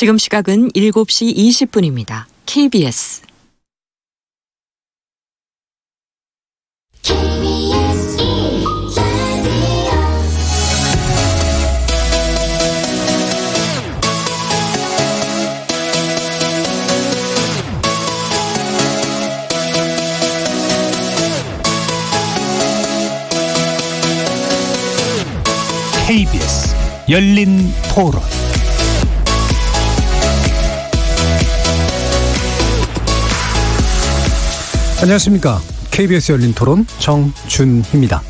지금 시각은 7시 20분입니다. KBS KBS 열린 토론. 안녕하십니까. KBS 열린 토론 정준희입니다.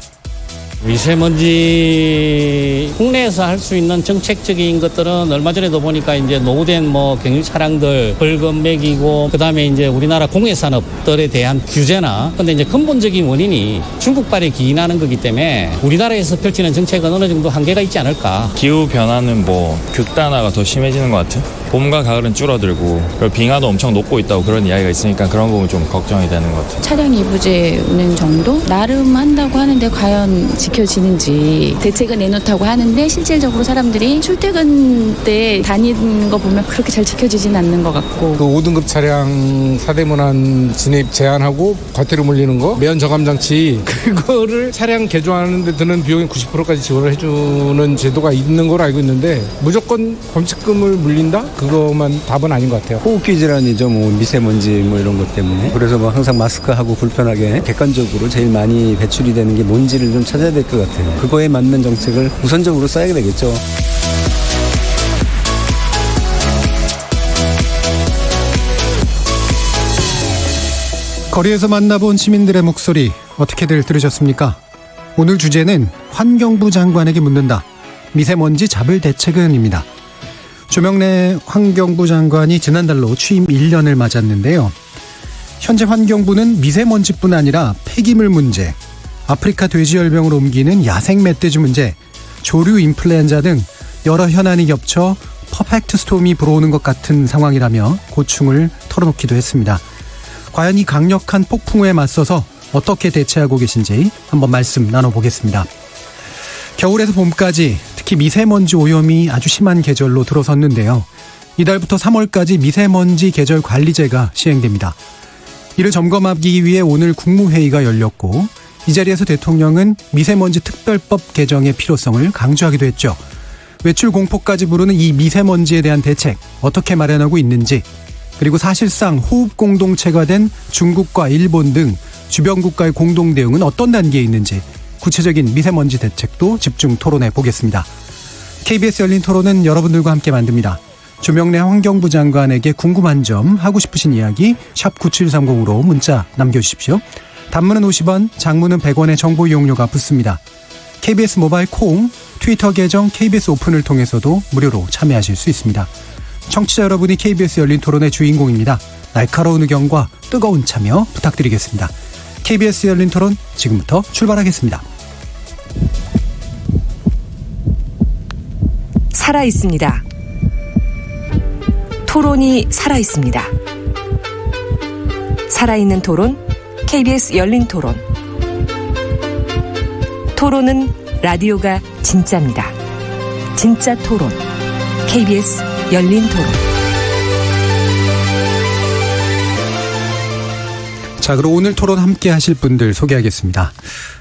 미세먼지 국내에서 할 수 있는 정책적인 것들은 얼마 전에도 보니까 이제 노후된 경유 차량들 벌금 매기고 그다음에 이제 우리나라 공해 산업들에 대한 규제나 근데 이제 근본적인 원인이 중국발에 기인하는 거기 때문에 우리나라에서 펼치는 정책은 어느 정도 한계가 있지 않을까. 기후 변화는 극단화가 더 심해지는 것 같은. 봄과 가을은 줄어들고 그리고 빙하도 엄청 녹고 있다고 그런 이야기가 있으니까 그런 부분 좀 걱정이 되는 것 같아요. 차량 이부제는 정도 나름 한다고 하는데 과연 지켜지는지 대책은 내놓다고 하는데 실질적으로 사람들이 출퇴근 때 다니는 거 보면 그렇게 잘 지켜지진 않는 것 같고 또 5등급 차량 사대문안 진입 제한하고 과태료 물리는 거 매연 저감 장치 그거를 차량 개조하는 데 드는 비용의 90%까지 지원을 해주는 제도가 있는 걸로 알고 있는데 무조건 범칙금을 물린다? 그것만 답은 아닌 것 같아요. 호흡기 질환이죠. 미세먼지 이런 것 때문에. 그래서 항상 마스크하고 불편하게 객관적으로 제일 많이 배출이 되는 게 뭔지를 좀 찾아야 될 것 같아요. 그거에 맞는 정책을 우선적으로 써야 되겠죠. 거리에서 만나본 시민들의 목소리 어떻게들 들으셨습니까? 오늘 주제는 환경부 장관에게 묻는다. 미세먼지 잡을 대책은입니다. 조명래 환경부 장관이 지난달로 취임 1년을 맞았는데요. 현재 환경부는 미세먼지뿐 아니라 폐기물 문제, 아프리카 돼지열병을 옮기는 야생 멧돼지 문제, 조류 인플루엔자 등 여러 현안이 겹쳐 퍼펙트 스톰이 불어오는 것 같은 상황이라며 고충을 털어놓기도 했습니다. 과연 이 강력한 폭풍우에 맞서서 어떻게 대처하고 계신지 한번 말씀 나눠보겠습니다. 겨울에서 봄까지 특히 미세먼지 오염이 아주 심한 계절로 들어섰는데요. 이달부터 3월까지 미세먼지 계절 관리제가 시행됩니다. 이를 점검하기 위해 오늘 국무회의가 열렸고 이 자리에서 대통령은 미세먼지 특별법 개정의 필요성을 강조하기도 했죠. 외출 공포까지 부르는 이 미세먼지에 대한 대책 어떻게 마련하고 있는지, 그리고 사실상 호흡 공동체가 된 중국과 일본 등 주변 국가의 공동 대응은 어떤 단계에 있는지 구체적인 미세먼지 대책도 집중 토론해 보겠습니다. KBS 열린 토론은 여러분들과 함께 만듭니다. 조명래 환경부 장관에게 궁금한 점, 하고 싶으신 이야기 샵 9730으로 문자 남겨주십시오. 단문은 50원, 장문은 100원의 정보 이용료가 붙습니다. KBS 모바일 콩, 트위터 계정 KBS 오픈을 통해서도 무료로 참여하실 수 있습니다. 청취자 여러분이 KBS 열린 토론의 주인공입니다. 날카로운 의견과 뜨거운 참여 부탁드리겠습니다. KBS 열린 토론 지금부터 출발하겠습니다. 살아있습니다. 토론이 살아있습니다. 살아있는 토론, KBS 열린 토론. 토론은 라디오가 진짜입니다. 진짜 토론, KBS 열린 토론. 자, 그럼 오늘 토론 함께 하실 분들 소개하겠습니다.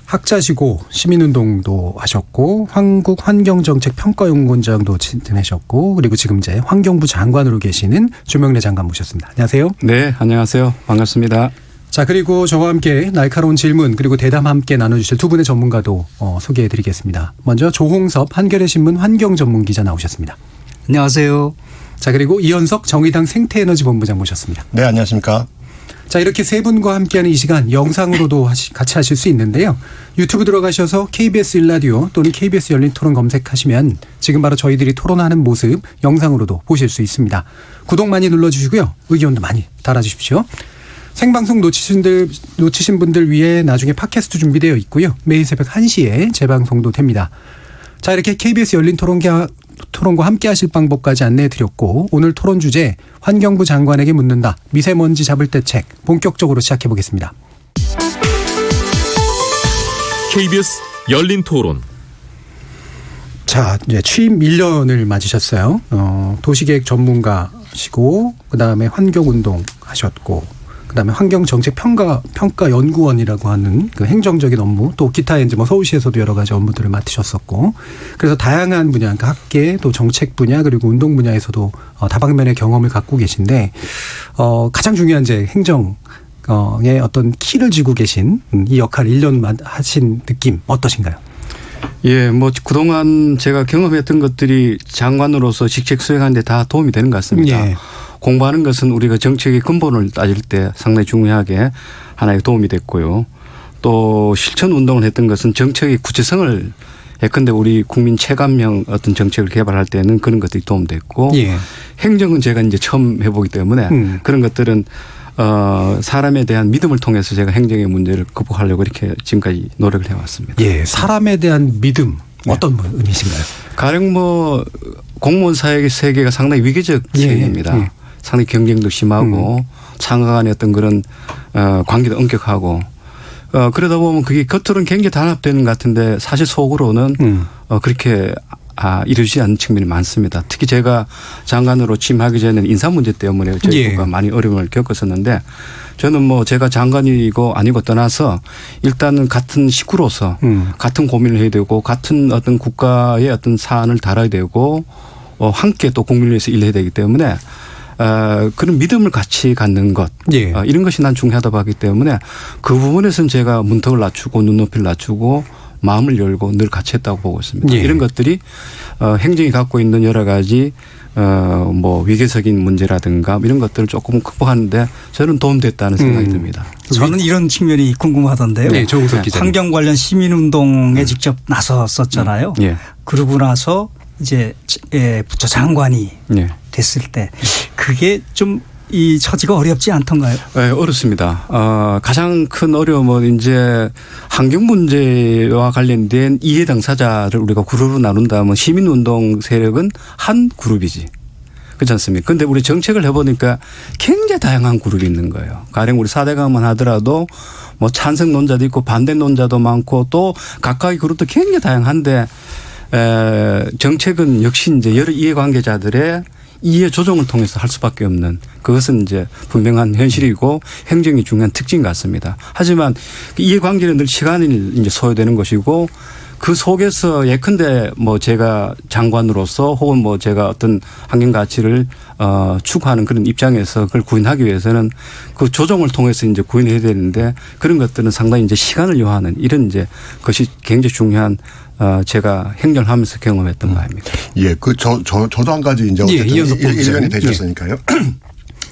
학자시고 시민운동도 하셨고 한국환경정책평가연구원장도 지내셨고 그리고 지금 이제 환경부 장관으로 계시는 조명래 장관 모셨습니다. 안녕하세요. 네, 안녕하세요. 반갑습니다. 자, 그리고 저와 함께 날카로운 질문 그리고 대담 함께 나눠주실 두 분의 전문가도 소개해드리겠습니다. 먼저 조홍섭 한겨레신문 환경전문기자 나오셨습니다. 안녕하세요. 자, 그리고 이현석 정의당 생태에너지본부장 모셨습니다. 네, 안녕하십니까. 자, 이렇게 세 분과 함께하는 이 시간 영상으로도 같이 하실 수 있는데요. 유튜브 들어가셔서 KBS 1라디오 또는 KBS 열린 토론 검색하시면 지금 바로 저희들이 토론하는 모습 영상으로도 보실 수 있습니다. 구독 많이 눌러주시고요. 의견도 많이 달아주십시오. 생방송 놓치신 분들 위해 나중에 팟캐스트 준비되어 있고요. 매일 새벽 1시에 재방송도 됩니다. 자, 이렇게 KBS 열린 토론과 함께 하실 방법까지 안내해 드렸고 오늘 토론 주제 환경부 장관에게 묻는다. 미세먼지 잡을 대책 본격적으로 시작해 보겠습니다. KBS 열린 토론. 자, 이제 취임 1년을 맞으셨어요. 도시계획 전문가시고, 그 다음에 환경운동 하셨고, 그 다음에 환경정책평가연구원이라고 하는 그 행정적인 업무, 또 기타 이제 뭐 서울시에서도 여러 가지 업무들을 맡으셨었고, 그래서 다양한 분야, 그러니까 학계, 또 정책 분야, 그리고 운동 분야에서도 다방면의 경험을 갖고 계신데, 가장 중요한 이제 행정, 의 어떤 키를 쥐고 계신 이 역할을 1년 하신 느낌 어떠신가요? 예, 뭐 그동안 제가 경험했던 것들이 장관으로서 직책 수행하는 데 다 도움이 되는 것 같습니다. 예. 공부하는 것은 우리가 정책의 근본을 따질 때 상당히 중요하게 하나의 도움이 됐고요. 또 실천 운동을 했던 것은 정책의 구체성을 예컨대 우리 국민 체감형 어떤 정책을 개발할 때는 그런 것들이 도움됐고 예. 행정은 제가 이제 처음 해보기 때문에 그런 것들은 사람에 대한 믿음을 통해서 제가 행정의 문제를 극복하려고 이렇게 지금까지 노력을 해왔습니다. 예, 사람에 대한 믿음 어떤 의미신가요? 가령 뭐 공무원 사회의 세계가 상당히 위기적 세계입니다. 예. 상당히 경쟁도 심하고 상하 간의 어떤 그런 관계도 엄격하고 그러다 보면 그게 겉으로는 굉장히 단합되는 것 같은데 사실 속으로는 그렇게 이루어지지 않는 측면이 많습니다. 특히 제가 장관으로 취임하기 전에는 인사 문제 때문에 저희가 많이 어려움을 겪었었는데 저는 뭐 제가 장관이고 아니고 떠나서 일단은 같은 식구로서 같은 고민을 해야 되고 같은 어떤 국가의 어떤 사안을 다뤄야 되고 함께 또 국민을 위해서 일해야 되기 때문에 그런 믿음을 같이 갖는 것 이런 것이 난 중요하다고 하기 때문에 그 부분에서는 제가 문턱을 낮추고 눈높이를 낮추고 마음을 열고 늘 같이 했다고 보고 있습니다. 이런 것들이 행정이 갖고 있는 여러 가지 뭐 위계적인 문제라든가 이런 것들을 조금 극복하는데 저는 도움됐다는 생각이 듭니다. 저는 이런 측면이 궁금하던데요. 네, 조우석 기자님. 환경 관련 시민운동에 직접 나섰었잖아요. 그러고 나서 이제 부처 장관이 됐을 때 그게 좀 이 처지가 어렵지 않던가요? 네, 어렵습니다. 가장 큰 어려움은 이제 환경 문제와 관련된 이해 당사자를 우리가 그룹으로 나눈다면 시민운동 세력은 한 그룹이지. 그렇지 않습니까? 그런데 우리 정책을 해보니까 굉장히 다양한 그룹이 있는 거예요. 가령 우리 4대강만 하더라도 뭐 찬성 논자도 있고 반대 논자도 많고 또 각각의 그룹도 굉장히 다양한데 정책은 역시 이제 여러 이해관계자들의 이해 조정을 통해서 할 수밖에 없는 그것은 이제 분명한 현실이고 행정이 중요한 특징 같습니다. 하지만 이해관계는 늘 시간이 이제 소요되는 것이고 그 속에서 예컨대 뭐 제가 장관으로서 혹은 뭐 제가 어떤 환경 가치를 추구하는 그런 입장에서 그걸 구현하기 위해서는 그 조정을 통해서 이제 구현해야 되는데 그런 것들은 상당히 이제 시간을 요하는 이런 이제 것이 굉장히 중요한 제가 행정을 하면서 경험했던 바입니다. 예, 저도 한 가지 이제 어쨌든 1년이 되셨으니까요.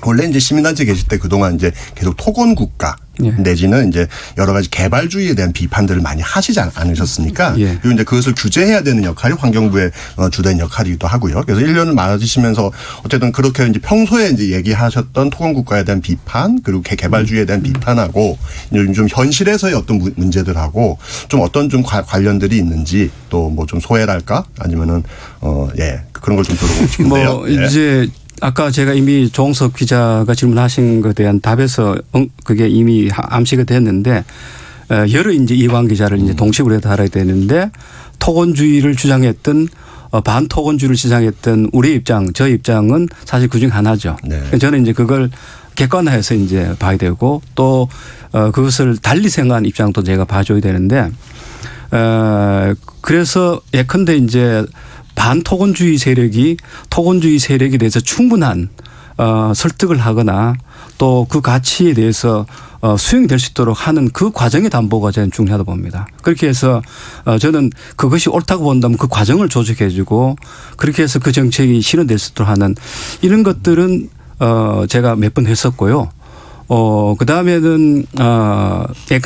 원래 이제 시민단체 계실 때 그동안 이제 계속 토건국가 내지는 이제 여러 가지 개발주의에 대한 비판들을 많이 하시지 않으셨습니까? 그리고 이제 그것을 규제해야 되는 역할이 환경부의 주된 역할이기도 하고요. 그래서 1년을 맞으시면서 어쨌든 그렇게 이제 평소에 이제 얘기하셨던 토건국가에 대한 비판 그리고 개발주의에 대한 비판하고 좀 현실에서의 어떤 문제들하고 좀 어떤 좀 관련들이 있는지 또 뭐 좀 소외랄까 아니면은 그런 걸 좀 들어보고 싶은데요. 뭐 이제 아까 제가 이미 조홍석 기자가 질문하신 것에 대한 답에서 그게 이미 암시가 됐는데 여러 이제 이해관계자를 이제 동식으로 다뤄야 되는데 토건주의를 주장했던 반토건주의를 주장했던 우리 입장, 저희 입장은 사실 그중 하나죠. 저는 이제 그걸 객관화해서 이제 봐야 되고 또 그것을 달리 생각하는 입장도 제가 봐줘야 되는데 그래서 예컨대 이제 반토건주의 세력이 토건주의 세력에 대해서 충분한 설득을 하거나 또 그 가치에 대해서 수용이 될 수 있도록 하는 그 과정의 담보가 저는 중요하다고 봅니다. 그렇게 해서 저는 그것이 옳다고 본다면 그 과정을 조직해 주고 그렇게 해서 그 정책이 실현될 수 있도록 하는 이런 것들은 제가 몇 번 했었고요. 그다음에는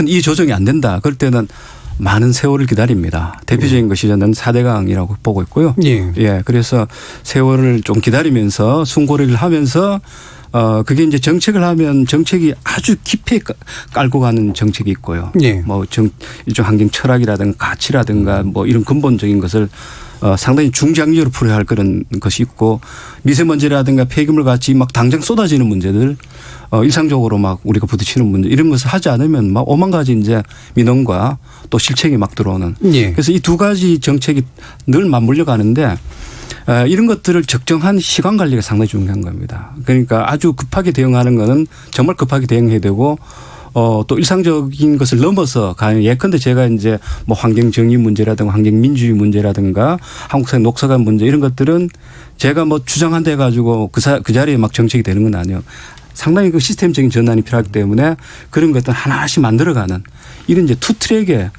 이 조정이 안 된다. 그럴 때는 많은 세월을 기다립니다. 대표적인 것이 저는 4대강이라고 보고 있고요. 그래서 세월을 좀 기다리면서 숨고르기를 하면서 그게 이제 정책을 하면 정책이 아주 깊이 깔고 가는 정책이 있고요. 뭐 일종 환경 철학이라든가 가치라든가 뭐 이런 근본적인 것을 상당히 중장기적으로 풀어야 할 그런 것이 있고 미세먼지라든가 폐기물 같이 막 당장 쏟아지는 문제들 일상적으로 막 우리가 부딪히는 문제 이런 것을 하지 않으면 막 5만 가지 이제 민원과 또 실책이 막 들어오는. 예. 그래서 이 두 가지 정책이 늘 맞물려 가는데 이런 것들을 적정한 시간 관리가 상당히 중요한 겁니다. 그러니까 아주 급하게 대응하는 거는 정말 급하게 대응해야 되고 또 일상적인 것을 넘어서 가는 예컨대 제가 이제 뭐 환경 정의 문제라든가 환경 민주주의 문제라든가 한국 사회 녹색화 문제 이런 것들은 제가 뭐 주장한다 해가지고 그 자리에 막 정책이 되는 건 아니에요. 상당히 그 시스템적인 전환이 필요하기 때문에 그런 것들 하나씩 만들어가는 이런 이제 투 트랙의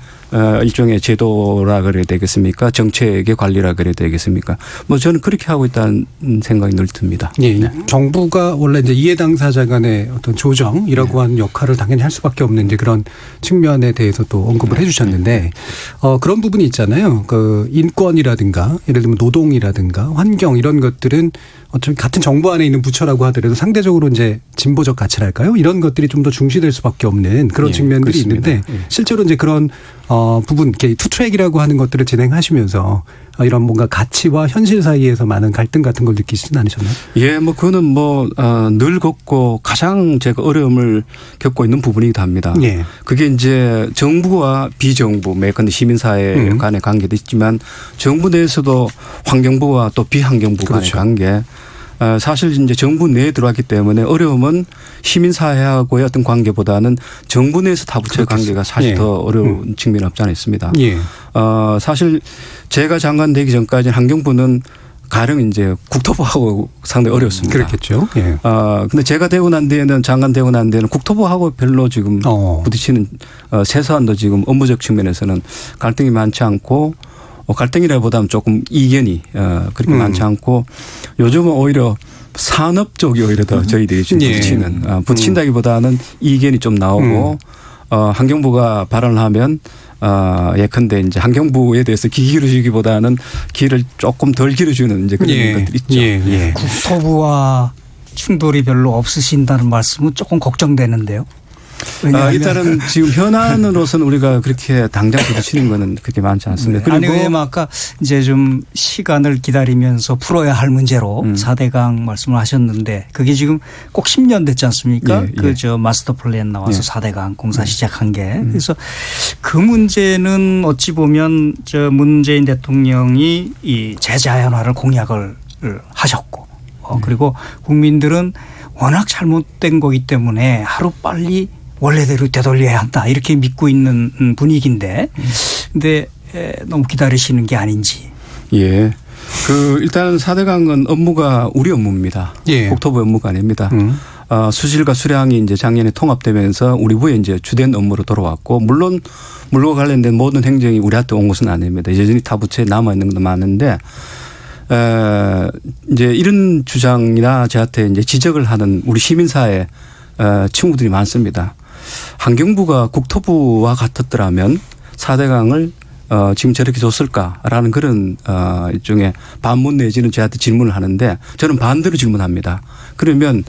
일종의 제도라 그래야 되겠습니까? 정책의 관리라 그래야 되겠습니까? 뭐 저는 그렇게 하고 있다는 생각이 늘 듭니다. 예, 네. 정부가 원래 이제 이해 당사자 간의 어떤 조정이라고 하는 역할을 당연히 할 수밖에 없는 이제 그런 측면에 대해서 또 언급을 해주셨는데 그런 부분이 있잖아요. 그 인권이라든가 예를 들면 노동이라든가 환경 이런 것들은 어차피 같은 정부 안에 있는 부처라고 하더라도 상대적으로 이제 진보적 가치랄까요? 이런 것들이 좀 더 중시될 수밖에 없는 그런 측면들이 그렇습니다. 있는데 실제로 이제 그런 부분, 이렇게 투트랙이라고 하는 것들을 진행하시면서 이런 뭔가 가치와 현실 사이에서 많은 갈등 같은 걸 느끼시진 않으셨나요? 예, 뭐 그거는 뭐 늘 겪고 가장 제가 어려움을 겪고 있는 부분이기도 합니다. 예. 그게 이제 정부와 비정부, 예컨대 시민사회 간의 관계도 있지만 정부 내에서도 환경부와 또 비환경부 간의 그렇죠. 관계. 사실 이제 정부 내에 들어왔기 때문에 어려움은 시민사회하고의 어떤 관계보다는 정부 내에서 타부처의 관계가 사실 예. 더 어려운 측면이 없지 않아 있습니다. 예. 사실 제가 장관 되기 전까지는 환경부는 가령 이제 국토부하고 상당히 어려웠습니다. 그렇겠죠. 예. 근데 제가 되고 난 뒤에는 장관 되고 난 뒤에는 국토부하고 별로 지금 부딪히는 세서안도 지금 업무적 측면에서는 갈등이 많지 않고 갈등이라기보다는 조금 이견이 그렇게 많지 않고 요즘은 오히려 산업 쪽이 오히려 더 저희들이 지금 부딪히는 부딪힌다기보다는 이견이 좀 나오고 환경부가 발언을 하면 예컨대 이제 환경부에 대해서 귀 기울여주기보다는 귀를 조금 덜 기울여주는 이제 그런 것들이 있죠. 예. 국토부와 충돌이 별로 없으신다는 말씀은 조금 걱정되는데요. 일단은 지금 현안으로서는 우리가 그렇게 당장 부딪히는 거는 그렇게 많지 않습니다. 네. 아니, 왜냐면 아까 이제 좀 시간을 기다리면서 풀어야 할 문제로 4대강 말씀을 하셨는데 그게 지금 꼭 10년 됐지 않습니까? 그 저 마스터 플랜 나와서 4대강 공사 시작한 게. 그래서 그 문제는 어찌 보면 저 문재인 대통령이 이 재자연화를 공약을 하셨고 그리고 국민들은 워낙 잘못된 거기 때문에 하루빨리 원래대로 되돌려야 한다 이렇게 믿고 있는 분위기인데 근데 너무 기다리시는 게 아닌지. 예. 일단은 4대강은 업무가 우리 업무입니다. 예. 국토부 업무가 아닙니다. 수질과 수량이 이제 작년에 통합되면서 우리 부에 이제 주된 업무로 돌아왔고 물론 물과 관련된 모든 행정이 우리한테 온 것은 아닙니다. 여전히 타 부처에 남아 있는 것도 많은데 이제 이런 주장이나 저한테 이제 지적을 하는 우리 시민사회 친구들이 많습니다. 환경부가 국토부와 같았더라면 4대강을 지금 저렇게 줬을까라는 그런 일종의 반문 내지는 저한테 질문을 하는데 저는 반대로 질문합니다. 그러면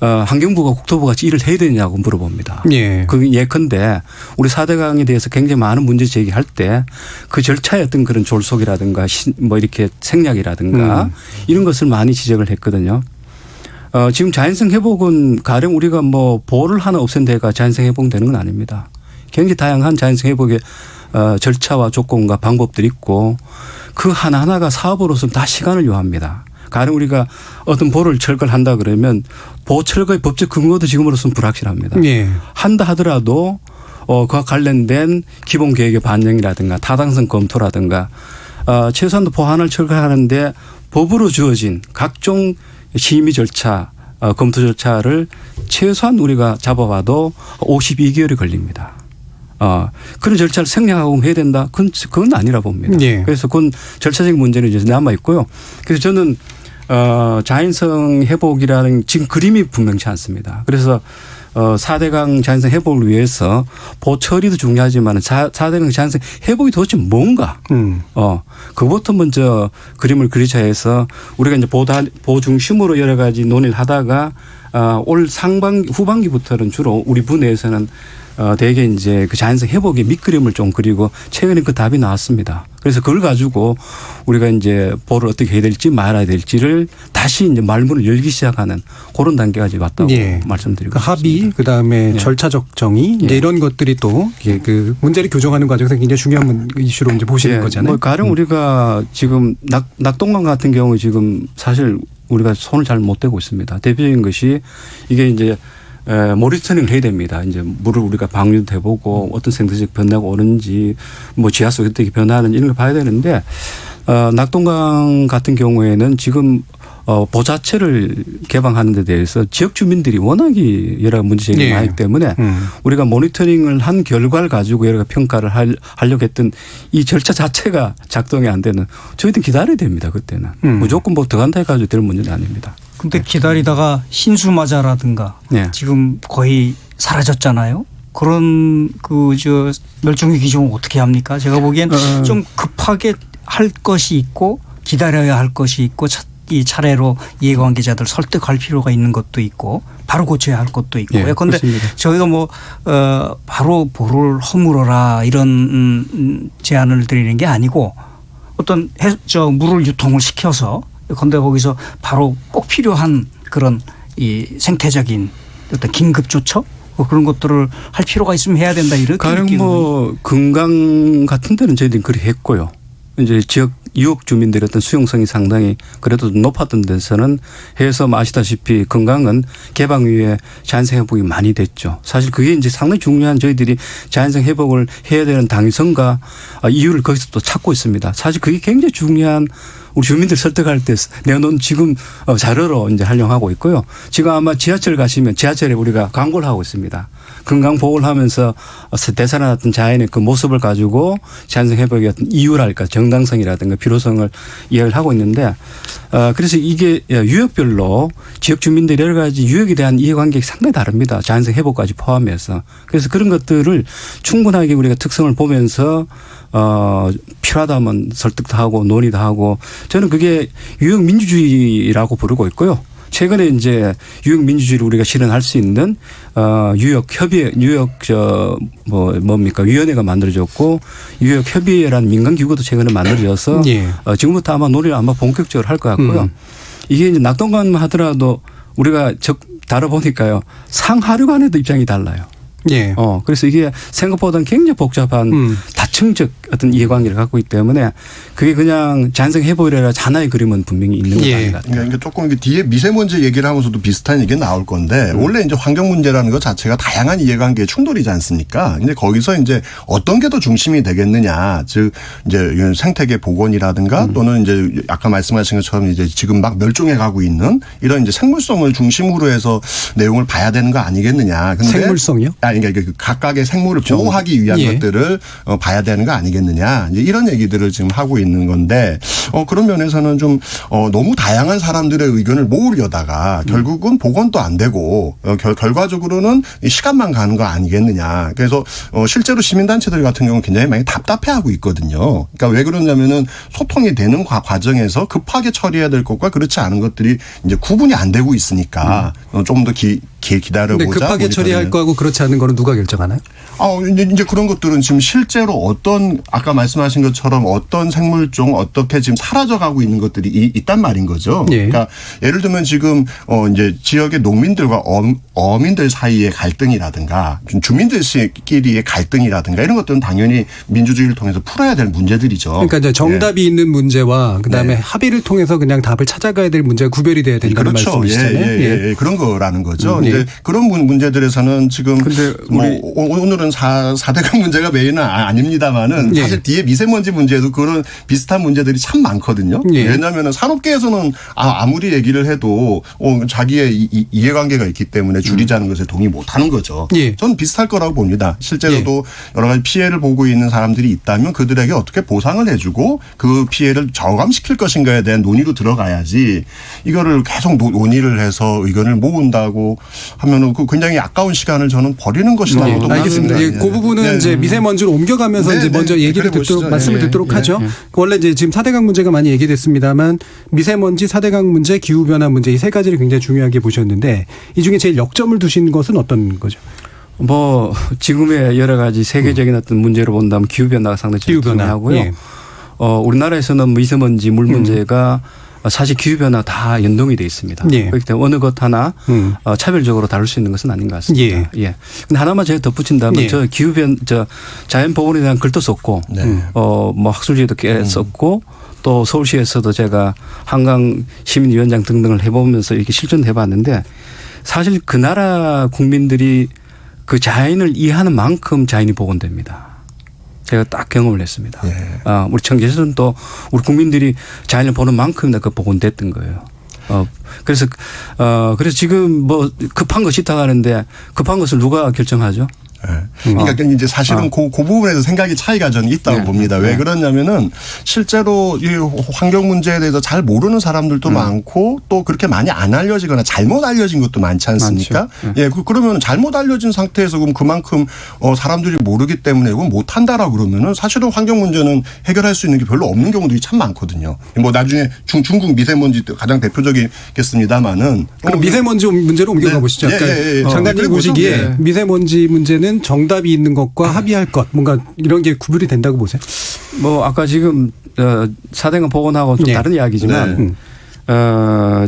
환경부가 국토부가 같이 일을 해야 되냐고 물어봅니다. 예. 그게 예컨대 우리 4대강에 대해서 굉장히 많은 문제 제기할 때 그 절차의 어떤 그런 졸속이라든가 뭐 이렇게 생략이라든가 이런 것을 많이 지적을 했거든요. 지금 자연성 회복은 가령 우리가 뭐 보호를 하나 없앤다가 자연성 회복되는 건 아닙니다. 굉장히 다양한 자연성 회복의 절차와 조건과 방법들이 있고 그 하나하나가 사업으로서는 다 시간을 요합니다. 가령 우리가 어떤 보를 철거를 한다 그러면 보 철거의 법적 근거도 지금으로서는 불확실합니다. 예. 한다 하더라도 그와 관련된 기본 계획의 반영이라든가 타당성 검토라든가 최소한도 보 하나를 철거하는데 법으로 주어진 각종 심의 절차, 검토 절차를 최소한 우리가 잡아봐도 52개월이 걸립니다. 그런 절차를 생략하고 해야 된다? 그건 아니라 봅니다. 예. 그래서 그건 절차적인 문제는 이제 남아 있고요. 그래서 저는 자연성 회복이라는 지금 그림이 분명치 않습니다. 그래서 4대강 자연성 회복을 위해서 보처리도 중요하지만 4대강 자연성 회복이 도대체 뭔가 그것부터 먼저 그림을 그리자 해서 우리가 이제 보 중심으로 여러 가지 논의를 하다가 올 후반기부터는 주로 우리 부 내에서는 대개 이제 그 자연성 회복의 밑그림을 좀 그리고 최근에 그 답이 나왔습니다. 그래서 그걸 가지고 우리가 이제 보를 어떻게 해야 될지 말아야 될지를 다시 이제 말문을 열기 시작하는 그런 단계까지 왔다고 말씀드리고 그 합의, 그 다음에 절차적 정의 이제 이런 것들이 또 그 문제를 교정하는 과정에서 굉장히 중요한 이슈로 이제 보시는 거잖아요. 뭐 가령 우리가 지금 낙동강 같은 경우 지금 사실 우리가 손을 잘 못 대고 있습니다. 대표적인 것이 이게 이제 모니터링을 해야 됩니다. 이제 물을 우리가 방류도 해보고 어떤 생태적 변화가 오는지 뭐 지하수 어떻게 변화하는지 이런 걸 봐야 되는데 낙동강 같은 경우에는 지금 보 자체를 개방하는 데 대해서 지역 주민들이 워낙에 여러 문제 제기가 많기 때문에 우리가 모니터링을 한 결과를 가지고 여러 평가를 하려고 했던 이 절차 자체가 작동이 안 되는 저희들 기다려야 됩니다. 그때는. 무조건 뭐 들어간다 해가지고 될 문제는 아닙니다. 근데 기다리다가 신수마자라든가 지금 거의 사라졌잖아요. 그런 저 멸종위 기종을 어떻게 합니까? 제가 보기엔 좀 급하게 할 것이 있고 기다려야 할 것이 있고 이 차례로 이해관계자들 설득할 필요가 있는 것도 있고 바로 고쳐야 할 것도 있고. 그런데 저희가 뭐 바로 보를 허물어라 이런 제안을 드리는 게 아니고 어떤 물을 유통을 시켜서 그런데 거기서 바로 꼭 필요한 그런 이 생태적인 어떤 긴급 조처 그런 것들을 할 필요가 있으면 해야 된다 이렇게 가령 뭐 금강 같은 데는 저희들이 그렇게 했고요. 이제 지역 유역 주민들의 어떤 수용성이 상당히 그래도 높았던 데서는 해서 아시다시피 금강은 개방 이후에 자연성 회복이 많이 됐죠. 사실 그게 이제 상당히 중요한 저희들이 자연성 회복을 해야 되는 당위성과 이유를 거기서 또 찾고 있습니다. 사실 그게 굉장히 중요한 우리 주민들 설득할 때 내놓은 지금 자료로 이제 활용하고 있고요. 지금 아마 지하철 가시면 지하철에 우리가 광고를 하고 있습니다. 금강 보호를 하면서 되살아났던 자연의 그 모습을 가지고 자연성 회복의 어떤 이유랄까 정당성이라든가 필요성을 이야기를 하고 있는데 그래서 이게 유역별로 지역 주민들이 여러 가지 유역에 대한 이해관계가 상당히 다릅니다. 자연성 회복까지 포함해서. 그래서 그런 것들을 충분하게 우리가 특성을 보면서 필요하다면 설득도 하고 논의도 하고 저는 그게 유역 민주주의라고 부르고 있고요. 최근에 이제 유역 민주주의를 우리가 실현할 수 있는 유역 협의, 위원회가 만들어졌고 유역 협의회라는 민간 기구도 최근에 만들어져서 지금부터 아마 논의를 아마 본격적으로 할 것 같고요. 이게 이제 낙동강 하더라도 우리가 다뤄보니까요 상하류 간에도 입장이 달라요. 그래서 이게 생각보다는 굉장히 복잡한 다층적 어떤 이해관계를 갖고 있기 때문에 그게 그냥 자연성 회복이라 하나의 그림은 분명히 있는 것 같아요. 그러니까 조금 뒤에 미세먼지 얘기를 하면서도 비슷한 얘기가 나올 건데 원래 이제 환경 문제라는 것 자체가 다양한 이해관계의 충돌이지 않습니까? 근데 거기서 이제 어떤 게 더 중심이 되겠느냐, 즉 이제 생태계 복원이라든가 또는 이제 아까 말씀하신 것처럼 이제 지금 막 멸종해 가고 있는 이런 이제 생물성을 중심으로 해서 내용을 봐야 되는 거 아니겠느냐. 근데 생물성이요? 그러니까 각각의 생물을 보호하기 위한 것들을 봐야 되는 거 아니겠느냐. 이제 이런 얘기들을 지금 하고 있는 건데 그런 면에서는 좀 너무 다양한 사람들의 의견을 모으려다가 결국은 복원도 안 되고 결과적으로는 시간만 가는 거 아니겠느냐. 그래서 실제로 시민단체들 같은 경우는 굉장히 많이 답답해하고 있거든요. 그러니까 왜 그러냐면은 소통이 되는 과정에서 급하게 처리해야 될 것과 그렇지 않은 것들이 이제 구분이 안 되고 있으니까 좀 더 기다려보자. 근데 급하게 처리할 거하고 그렇지 않은 거는 누가 결정하나요? 이제 그런 것들은 지금 실제로 어떤 아까 말씀하신 것처럼 어떤 생물종 어떻게 지금 사라져가고 있는 것들이 있단 말인 거죠. 그러니까 예를 들면 지금 이제 지역의 농민들과 어민들 사이의 갈등이라든가 주민들끼리의 갈등이라든가 이런 것들은 당연히 민주주의를 통해서 풀어야 될 문제들이죠. 그러니까 이제 정답이 있는 문제와 그다음에 합의를 통해서 그냥 답을 찾아가야 될 문제가 구별이 돼야 된다는 말씀이시잖아요. 그런 거라는 거죠. 이제 그런 문제들에서는 지금 오늘은 4대강 문제가 메인은 아닙니다만은 사실 뒤에 미세먼지 문제에도 그런 비슷한 문제들이 참 많거든요. 왜냐하면 산업계에서는 아무리 얘기를 해도 자기의 이해관계가 있기 때문에 줄이자는 것에 동의 못하는 거죠. 저는 비슷할 거라고 봅니다. 실제로도 여러 가지 피해를 보고 있는 사람들이 있다면 그들에게 어떻게 보상을 해주고 그 피해를 저감시킬 것인가에 대한 논의로 들어가야지 이거를 계속 논의를 해서 의견을 모은다고 하면은 그 굉장히 아까운 시간을 저는 버리는 것이라고 알겠습니다. 그 부분은 이제 미세먼지로 옮겨가면서 이제 먼저 얘기를 듣도록 말씀을 듣도록 하죠. 원래 이제 지금 4대강 문제가 많이 얘기됐습니다만 미세먼지, 4대강 문제, 기후변화 문제 이 세 가지를 굉장히 중요하게 보셨는데 이 중에 제일 역점을 두신 것은 어떤 거죠? 뭐 지금의 여러 가지 세계적인 어떤 문제로 본다면 기후 변화가 상당히 중요하고요. 예. 우리나라에서는 미세먼지 물 문제가 사실 기후 변화 다 연동이 돼 있습니다. 예. 그렇기 때문에 어느 것 하나 차별적으로 다룰 수 있는 것은 아닌 것 같습니다. 예. 근데 하나만 제가 덧붙인다면 예. 저 자연 보건에 대한 글도 썼고 뭐 학술지에도 꽤 썼고 또 서울시에서도 제가 한강 시민위원장 등등을 해보면서 이렇게 실천해 봤는데 사실 그 나라 국민들이 그 자연을 이해하는 만큼 자연이 복원됩니다. 제가 딱 경험을 했습니다. 우리 청계에서는 또 우리 국민들이 자연을 보는 만큼이나 그 복원됐던 거예요. 그래서 지금 뭐 급한 거 싫다고 하는데 급한 것을 누가 결정하죠? 그러니까 이제 사실은 그 부분에서 생각이 차이가 저는 있다고 봅니다. 왜 그러냐면은 실제로 이 환경 문제에 대해서 잘 모르는 사람들도 많고 또 그렇게 많이 안 알려지거나 잘못 알려진 것도 많지 않습니까? 예, 그러면 잘못 알려진 상태에서 그럼 그만큼 사람들이 모르기 때문에 이건 못 한다라고 그러면은 사실은 환경 문제는 해결할 수 있는 게 별로 없는 경우들이 참 많거든요. 뭐 나중에 중국 미세먼지 가장 대표적이겠습니다만은 그럼 미세먼지 문제로 옮겨가 보시죠. 그러니까 장관님 보시기에 미세먼지 문제는 정답이 있는 것과 합의할 것 뭔가 이런 게 구별이 된다고 보세요? 뭐 아까 지금 4대강 복원하고 좀 다른 이야기지만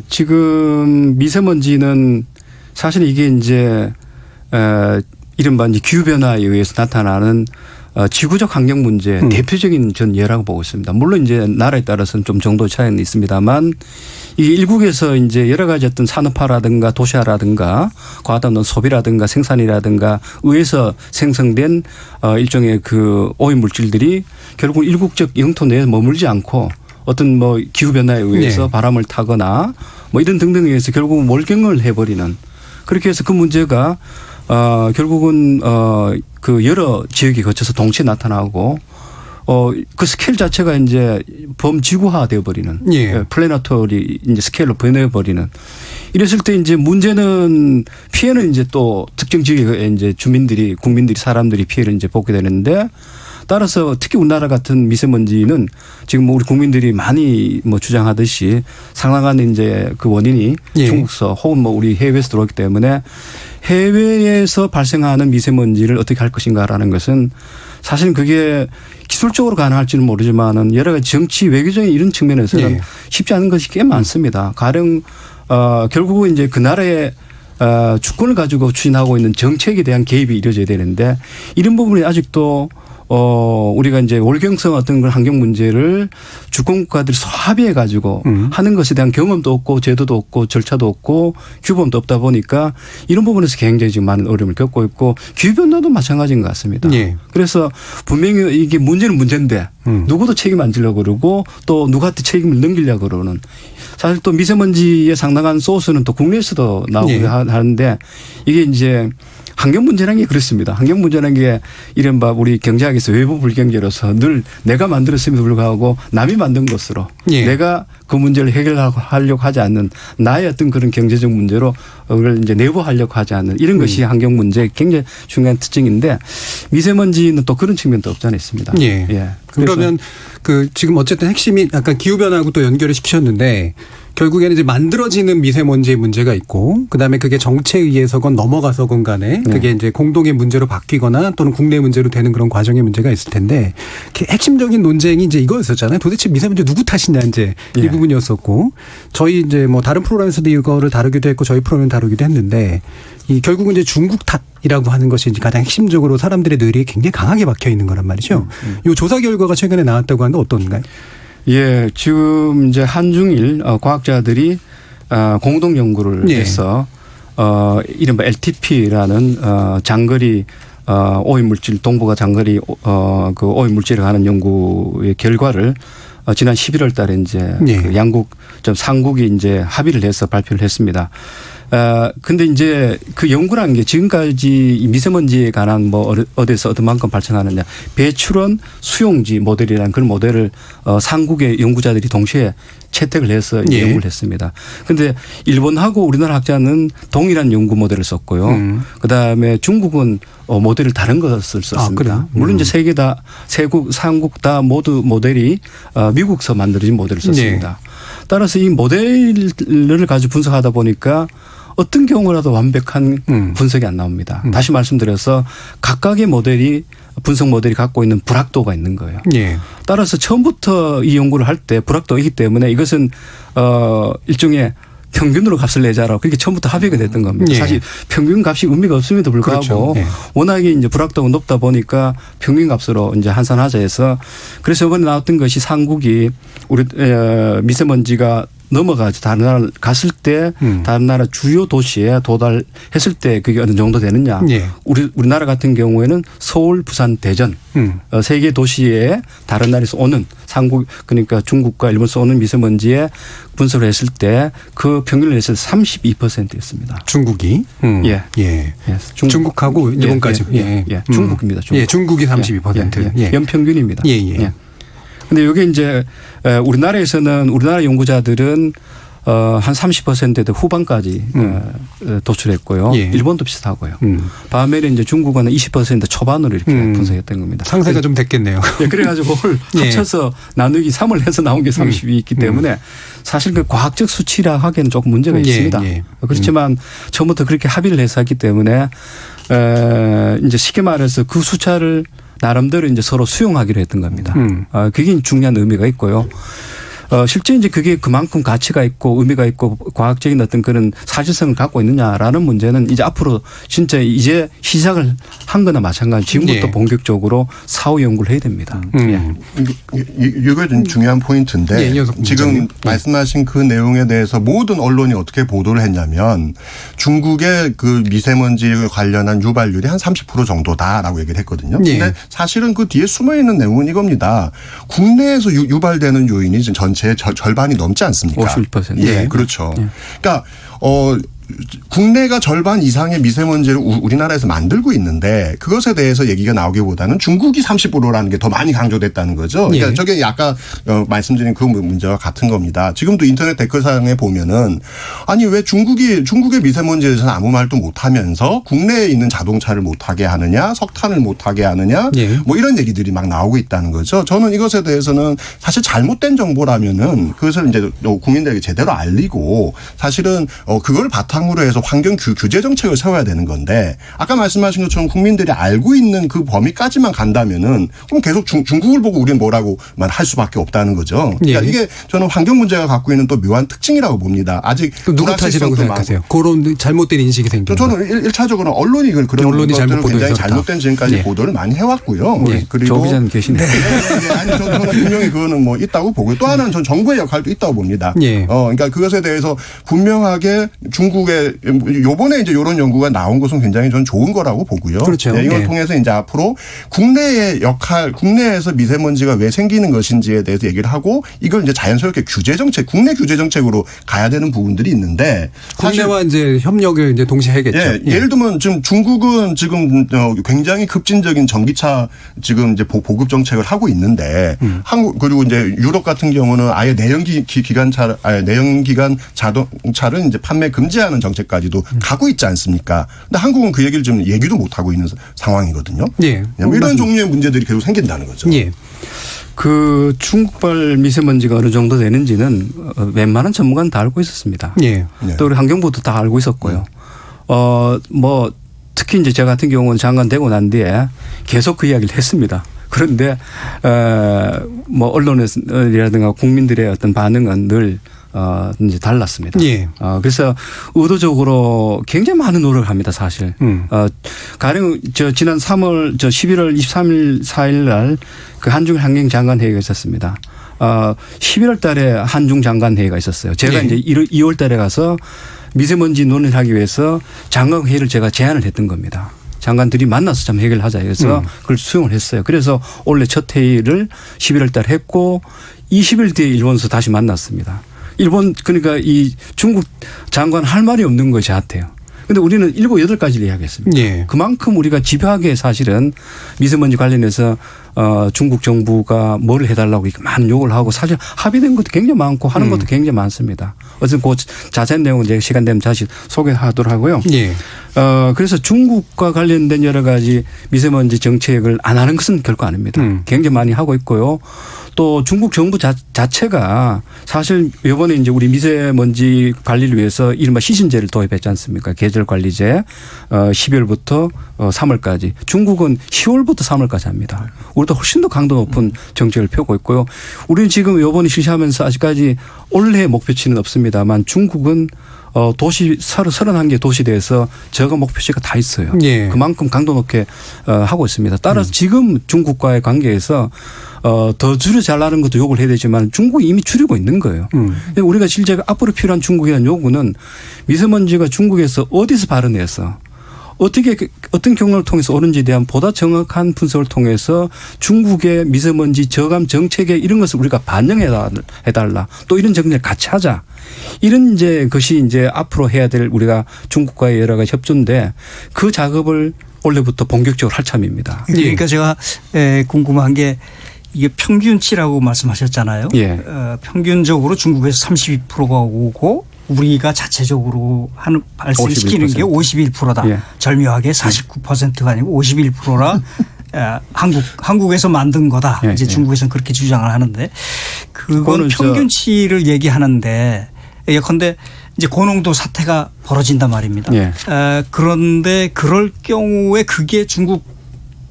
지금 미세먼지는 사실 이게 이제 이른바 이제 기후 변화에 의해서 나타나는 지구적 환경 문제 대표적인 전 예라고 보고 있습니다. 물론 이제 나라에 따라서는 좀 정도 차이는 있습니다만 이 일국에서 이제 여러 가지 어떤 산업화라든가 도시화라든가 과다한 소비라든가 생산이라든가 의해서 생성된 일종의 그 오염 물질들이 결국 일국적 영토 내에 머물지 않고 어떤 뭐 기후 변화에 의해서 바람을 타거나 뭐 이런 등등에 의해서 결국은 몰경을 해버리는 그렇게 해서 그 문제가 결국은 그 여러 지역에 거쳐서 동시에 나타나고 그 스케일 자체가 이제 범지구화 되어버리는 플래너토리 이제 스케일로 변해버리는 이랬을 때 이제 문제는 피해는 이제 또 특정 지역에 이제 주민들이 국민들이 사람들이 피해를 이제 보게 되는데 따라서 특히 우리나라 같은 미세먼지는 지금 뭐 우리 국민들이 많이 뭐 주장하듯이 상당한 이제 그 원인이 중국서 혹은 뭐 우리 해외에서 들어오기 때문에 해외에서 발생하는 미세먼지를 어떻게 할 것인가라는 것은 사실 그게 기술적으로 가능할지는 모르지만은 여러 가지 정치 외교적인 이런 측면에서는 쉽지 않은 것이 꽤 많습니다. 가령 결국은 이제 그 나라의 주권을 가지고 추진하고 있는 정책에 대한 개입이 이루어져야 되는데 이런 부분이 아직도 우리가 이제 월경성 어떤 그런 환경 문제를 주권국가들이 합의해 가지고 하는 것에 대한 경험도 없고 제도도 없고 절차도 없고 규범도 없다 보니까 이런 부분에서 굉장히 지금 많은 어려움을 겪고 있고 기후변화도 마찬가지인 것 같습니다. 그래서 분명히 이게 문제는 문제인데 누구도 책임 안 지려고 그러고 또 누구한테 책임을 넘기려고 그러는 사실 또 미세먼지의 상당한 소스는 또 국내에서도 나오고 하는데 이게 이제 환경 문제라는 게 그렇습니다. 환경 문제라는 게 이른바 우리 경제학에서 외부 불경제로서 늘 내가 만들었음에도 불구하고 남이 만든 것으로 내가 그 문제를 해결하려고 하지 않는 나의 어떤 그런 경제적 문제로 그걸 이제 내부하려고 하지 않는 이런 것이 환경 문제의 굉장히 중요한 특징인데 미세먼지는 또 그런 측면도 없지 않아 있습니다. 그러면 그 지금 어쨌든 핵심이 약간 기후변화하고 또 연결을 시키셨는데 결국에는 이제 만들어지는 미세먼지의 문제가 있고 그다음에 그게 정체에 의해서건 넘어가서건 간에 그게 이제 공동의 문제로 바뀌거나 또는 국내 문제로 되는 그런 과정의 문제가 있을 텐데 핵심적인 논쟁이 이제 이거였었잖아요. 도대체 미세먼지 누구 탓이냐 이제 이 부분이었었고 저희 이제 뭐 다른 프로그램에서도 이거를 다루기도 했고 저희 프로그램 다루기도 했는데 이 결국은 이제 중국 탓이라고 하는 것이 이제 가장 핵심적으로 사람들의 뇌리에 굉장히 강하게 박혀 있는 거란 말이죠. 이 조사 결과가 최근에 나왔다고 하는데 어떤가요? 예, 지금 이제 한중일 과학자들이 공동 연구를 해서 이른바 LTP라는 장거리 오염 물질 동북아 장거리 그 오염 물질을 하는 연구의 결과를 지난 11월 달에 이제 그 양국 상국이 이제 합의를 해서 발표를 했습니다. 근데 이제 그 연구라는 게 지금까지 미세먼지에 관한 뭐 어디서 어디만큼 발생하느냐 배출원 수용지 모델이라는 그런 모델을 상국의 연구자들이 동시에 채택을 해서 연구를 했습니다. 근데 일본하고 우리나라 학자는 동일한 연구 모델을 썼고요. 그다음에 중국은 모델을 다른 것을 썼습니다. 물론 이제 세 개 다 상국 다 모두 모델이 미국서 만들어진 모델을 썼습니다. 따라서 이 모델을 가지고 분석하다 보니까 어떤 경우라도 완벽한 분석이 안 나옵니다. 다시 말씀드려서 각각의 모델이 분석 모델이 갖고 있는 불확도가 있는 거예요. 예. 따라서 처음부터 이 연구를 할 때 불확도이기 때문에 이것은 일종의 평균으로 값을 내자라고 그렇게 처음부터 합의가 됐던 겁니다. 예. 사실 평균 값이 의미가 없음에도 불구하고 그렇죠. 예. 워낙에 이제 불확도가 높다 보니까 평균 값으로 이제 환산하자 해서 그래서 이번에 나왔던 것이 상국이 우리 미세먼지가 넘어가서 다른 나라 갔을 때 다른 나라 주요 도시에 도달했을 때 그게 어느 정도 되느냐. 예. 우리나라 같은 경우에는 서울, 부산, 대전 세 개 도시에 다른 나라에서 오는 상국 그러니까 중국과 일본에서 오는 미세먼지에 분석을 했을 때 그 평균을 했을 때 32%였습니다. 중국이? 예. 예. 예. 중국하고 일본까지. 예. 중국입니다. 중국. 예. 중국이 32%. 예. 연평균입니다. 예. 예. 근데 이게 이제 우리나라에서는 우리나라 연구자들은 한 30%대 후반까지 도출했고요. 예. 일본도 비슷하고요. 반면에 이제 중국은 20% 초반으로 이렇게 분석했던 겁니다. 상세가 좀 됐겠네요. 예, 그래가지고 그걸 합쳐서 나누기 3을 해서 나온 게 30이 있기 때문에 사실 그 과학적 수치라 하기에는 조금 문제가 있습니다. 예. 그렇지만 처음부터 그렇게 합의를 해서 했기 때문에 이제 쉽게 말해서 그 숫자를 나름대로 이제 서로 수용하기로 했던 겁니다. 그게 중요한 의미가 있고요. 실제 이제 그게 그만큼 가치가 있고 의미가 있고 과학적인 어떤 그런 사실성을 갖고 있느냐라는 문제는 이제 앞으로 진짜 이제 시작을 한 거나 마찬가지 지금부터 예. 본격적으로 사후 연구를 해야 됩니다. 이거 좀 중요한 포인트인데 지금 말씀하신 그 내용에 대해서 모든 언론이 어떻게 보도를 했냐면 중국의 그 미세먼지 관련한 유발률이 한 30% 정도다라고 얘기를 했거든요. 예. 근데 사실은 그 뒤에 숨어 있는 내용은 이겁니다. 국내에서 유발되는 요인이 지금 전체의 절반이 넘지 않습니까? 50%. 예, 그렇죠. 그러니까 국내가 절반 이상의 미세먼지를 우리나라에서 만들고 있는데 그것에 대해서 얘기가 나오기보다는 중국이 30%라는 게 더 많이 강조됐다는 거죠. 그러니까 예. 저게 아까 말씀드린 그 문제와 같은 겁니다. 지금도 인터넷 댓글상에 보면은 아니 왜 중국의 미세먼지에 대해서는 아무 말도 못하면서 국내에 있는 자동차를 못하게 하느냐 석탄을 못하게 하느냐 예. 뭐 이런 얘기들이 막 나오고 있다는 거죠. 저는 이것에 대해서는 사실 잘못된 정보라면은 그것을 이제 국민들에게 제대로 알리고 사실은 그걸 바탕으로 해서 환경 규제 정책을 세워야 되는 건데 아까 말씀하신 것처럼 국민들이 알고 있는 그 범위까지만 간다면은 그럼 계속 중국을 보고 우리는 뭐라고만 할 수밖에 없다는 거죠. 그러니까 예. 이게 저는 환경 문제가 갖고 있는 또 묘한 특징이라고 봅니다. 아직 누구 탓이라고 생각하세요? 그런 잘못된 인식이 생깁니다. 저는 1차적으로 언론이 그런 언론이 것들을 잘못 굉장히 보도했었다. 잘못된 지금까지 예. 보도를 많이 해왔고요. 예. 그리고 조 기자님 계시네요. 아니 저는 분명히 그거는 뭐 있다고 보고요. 또 하나는 전 정부의 역할도 있다고 봅니다. 예. 그러니까 그것에 대해서 분명하게 중국의 요번에 이제 이런 연구가 나온 것은 굉장히 전 좋은 거라고 보고요. 그렇죠. 네, 이걸 예. 통해서 이제 앞으로 국내의 역할, 국내에서 미세먼지가 왜 생기는 것인지에 대해서 얘기를 하고 이걸 이제 자연스럽게 규제 정책, 국내 규제 정책으로 가야 되는 부분들이 있는데 국내와 이제 협력을 이제 동시에 해야겠죠. 예, 예를 들면 지금 중국은 지금 굉장히 급진적인 전기차 지금 이제 보급 정책을 하고 있는데 한국 그리고 이제 유럽 같은 경우는 아예 내연기관 자동차를 이제 판매 금지하는 정책까지도 가고 있지 않습니까? 근데 한국은 그 얘기를 좀 얘기도 못 하고 있는 상황이거든요. 예. 이런 종류의 문제들이 계속 생긴다는 거죠. 예. 그 중국발 미세먼지가 어느 정도 되는지는 웬만한 전문가는 다 알고 있었습니다. 예. 또 우리 환경부도 다 알고 있었고요. 뭐 특히 이제 저 같은 경우는 장관 되고 난 뒤에 계속 그 이야기를 했습니다. 그런데 뭐 언론이라든가 국민들의 어떤 반응은 늘 이제 달랐습니다. 예. 그래서 의도적으로 굉장히 많은 노력을 합니다, 사실. 가령 지난 11월 23일, 4일 날 그 한중 환경 장관 회의가 있었습니다. 11월 달에 한중 장관 회의가 있었어요. 제가 예. 이제 2월 달에 가서 미세먼지 논의를 하기 위해서 장관 회의를 제가 제안을 했던 겁니다. 장관들이 만나서 좀 해결하자 해서 그걸 수용을 했어요. 그래서 원래 첫 회의를 11월 달에 했고 20일 뒤에 일본에서 다시 만났습니다. 일본 그러니까 이 중국 장관 할 말이 없는 것이 같아요. 그런데 우리는 7, 8가지를 이야기했습니다. 예. 그만큼 우리가 집요하게 사실은 미세먼지 관련해서 중국 정부가 뭐를 해달라고 이렇게 많은 요구를 하고 사실 합의된 것도 굉장히 많고 하는 것도 굉장히 많습니다. 어쨌든 그 자세한 내용은 이제 시간 되면 다시 소개하도록 하고요. 예. 그래서 중국과 관련된 여러 가지 미세먼지 정책을 안 하는 것은 결코 아닙니다. 굉장히 많이 하고 있고요. 또 중국 정부 자체가 사실 이번에 이제 우리 미세먼지 관리를 위해서 이른바 시즌제를 도입했지 않습니까? 계절 관리제 12월부터 3월까지. 중국은 10월부터 3월까지 합니다. 우리도 훨씬 더 강도 높은 정책을 펴고 있고요. 우리는 지금 이번에 실시하면서 아직까지 올해 목표치는 없습니다만 중국은 도시 31개 도시대에서 저거 목표치가 다 있어요. 예. 그만큼 강도 높게 하고 있습니다. 따라서 지금 중국과의 관계에서 더 줄여 잘라는 것도 요구를 해야 되지만 중국이 이미 줄이고 있는 거예요. 우리가 실제 앞으로 필요한 중국에 대한 요구는 미세먼지가 중국에서 어디서 발현해서 어떤 경로를 통해서 오는지에 대한 보다 정확한 분석을 통해서 중국의 미세먼지 저감 정책에 이런 것을 우리가 반영해달라. 또 이런 정책을 같이 하자. 이런 이제 것이 이제 앞으로 해야 될 우리가 중국과의 여러 가지 협조인데 그 작업을 올해부터 본격적으로 할 참입니다. 그러니까 제가 궁금한 게 이게 평균치라고 말씀하셨잖아요. 예. 평균적으로 중국에서 32%가 오고 우리가 자체적으로 발생시키는 게 51%다. 예. 절묘하게 49%가 아니고 51%라 한국에서 만든 거다. 예. 이제 중국에서는 그렇게 주장을 하는데 그건 평균치를 얘기하는데 예컨대 이제 고농도 사태가 벌어진단 말입니다. 예. 그런데 그럴 경우에 그게 중국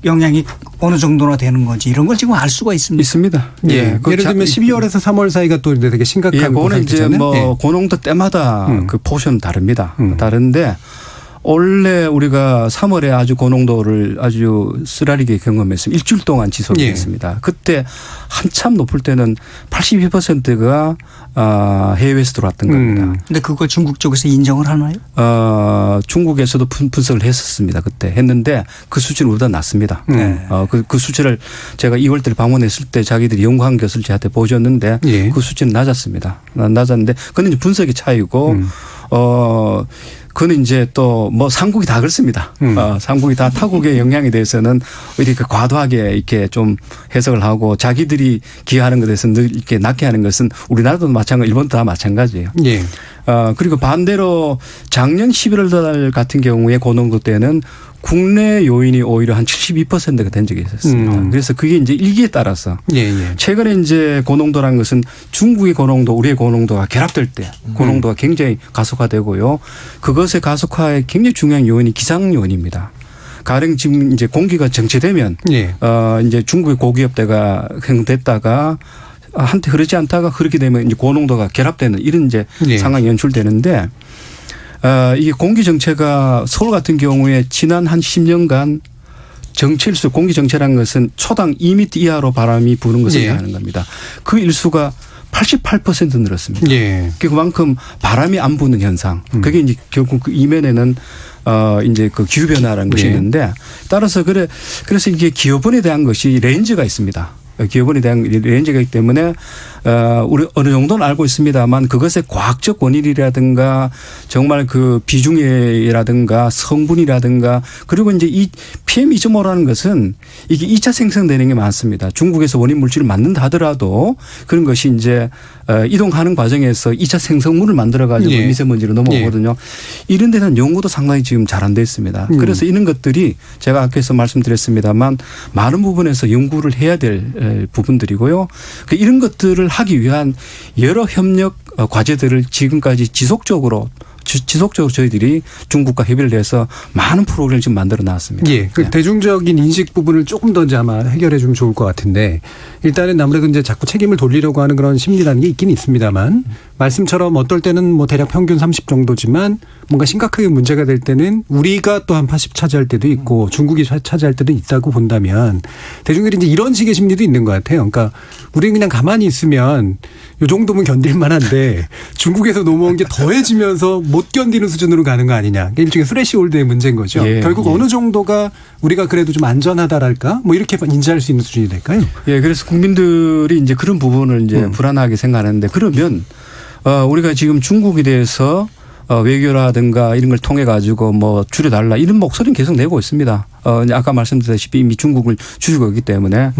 영향이 어느 정도나 되는 건지 이런 걸 지금 알 수가 있습니다. 있습니다. 예. 예를 들면 12월에서 3월 사이가 또 되게 심각한 그거는 이제 뭐 고농도 때마다 그 포션은 다릅니다. 다른데 원래 우리가 3월에 아주 고농도를 아주 쓰라리게 경험했습니다. 일주일 동안 지속이 됐습니다. 그때 한참 높을 때는 82%가 해외에서 들어왔던 겁니다. 근데 그걸 중국 쪽에서 인정을 하나요? 중국에서도 분석을 했었습니다. 그때 했는데 그 수치는 우리보다 낮습니다. 그 수치를 제가 2월 달에 방문했을 때 자기들이 연구한 것을 저한테 보여줬는데 그 수치는 낮았습니다. 낮았는데 그건 이제 분석의 차이고 그는 이제 또 뭐 삼국이 다 그렇습니다. 삼국이 다 타국의 영향에 대해서는 이렇게 과도하게 이렇게 좀 해석을 하고 자기들이 기여하는 것에 대해서 늘 이렇게 낮게 하는 것은 우리나라도 마찬가지, 일본도 다 마찬가지예요. 예. 그리고 반대로 작년 11월 달 같은 경우에 고농도 때는 국내 요인이 오히려 한 72%가 된 적이 있었습니다. 그래서 그게 이제 일기에 따라서 최근에 이제 고농도라는 것은 중국의 고농도, 우리의 고농도가 결합될 때 고농도가 굉장히 가속화되고요. 그것의 가속화에 굉장히 중요한 요인이 기상 요인입니다. 가령 지금 이제 공기가 정체되면 이제 중국의 고기압대가 형성됐다가 한때 흐르지 않다가 흐르게 되면 이제 고농도가 결합되는 이런 이제 상황이 연출되는데 이게 공기 정체가 서울 같은 경우에 지난 한 10년간 정체일수 공기 정체라는 것은 초당 2m 이하로 바람이 부는 것을 의미하는 겁니다. 그 일수가 88% 늘었습니다. 그만큼 바람이 안 부는 현상. 그게 이제 결국 그 이면에는 이제 그 기후 변화라는 것이 있는데 따라서 그래서 이게 기후변에 대한 것이 레인지가 있습니다. 기후변에 대한 레인지가 있기 때문에 우리 어느 정도는 알고 있습니다만 그것의 과학적 원인이라든가 정말 그 비중이라든가 성분이라든가 그리고 이제 이 PM2.5라는 것은 이게 2차 생성되는 게 많습니다. 중국에서 원인 물질을 만든다 하더라도 그런 것이 이제 이동하는 과정에서 2차 생성물을 만들어 가지고 미세먼지로 넘어오거든요. 이런 데 대한 연구도 상당히 지금 잘 안 돼 있습니다. 그래서 이런 것들이 제가 앞에서 말씀드렸습니다만 많은 부분에서 연구를 해야 될 부분들이고요. 이런 것들을 하기 위한 여러 협력 과제들을 지금까지 지속적으로 저희들이 중국과 협의를 해서 많은 프로그램을 지금 만들어 놨습니다. 그 대중적인 인식 부분을 조금 더 이제 아마 해결해 주면 좋을 것 같은데 일단은 아무래도 이제 자꾸 책임을 돌리려고 하는 그런 심리라는 게 있긴 있습니다만 말씀처럼 어떨 때는 뭐 대략 평균 30 정도지만 뭔가 심각하게 문제가 될 때는 우리가 또 한 80 차지할 때도 있고 중국이 차지할 때도 있다고 본다면 대중들이 이제 이런 식의 심리도 있는 것 같아요. 그러니까 우리는 그냥 가만히 있으면 이 정도면 견딜 만한데 중국에서 넘어온 게 더해지면서 못 견디는 수준으로 가는 거 아니냐. 일종의 스레시홀드의 문제인 거죠. 결국 어느 정도가 우리가 그래도 좀 안전하다랄까 뭐 이렇게 인지할 수 있는 수준이 될까요? 그래서 국민들이 이제 그런 부분을 이제 불안하게 생각하는데 그러면 우리가 지금 중국에 대해서 외교라든가 이런 걸 통해 가지고 뭐 줄여달라 이런 목소리는 계속 내고 있습니다. 아까 말씀드렸다시피 이미 중국을 줄이고 있기 때문에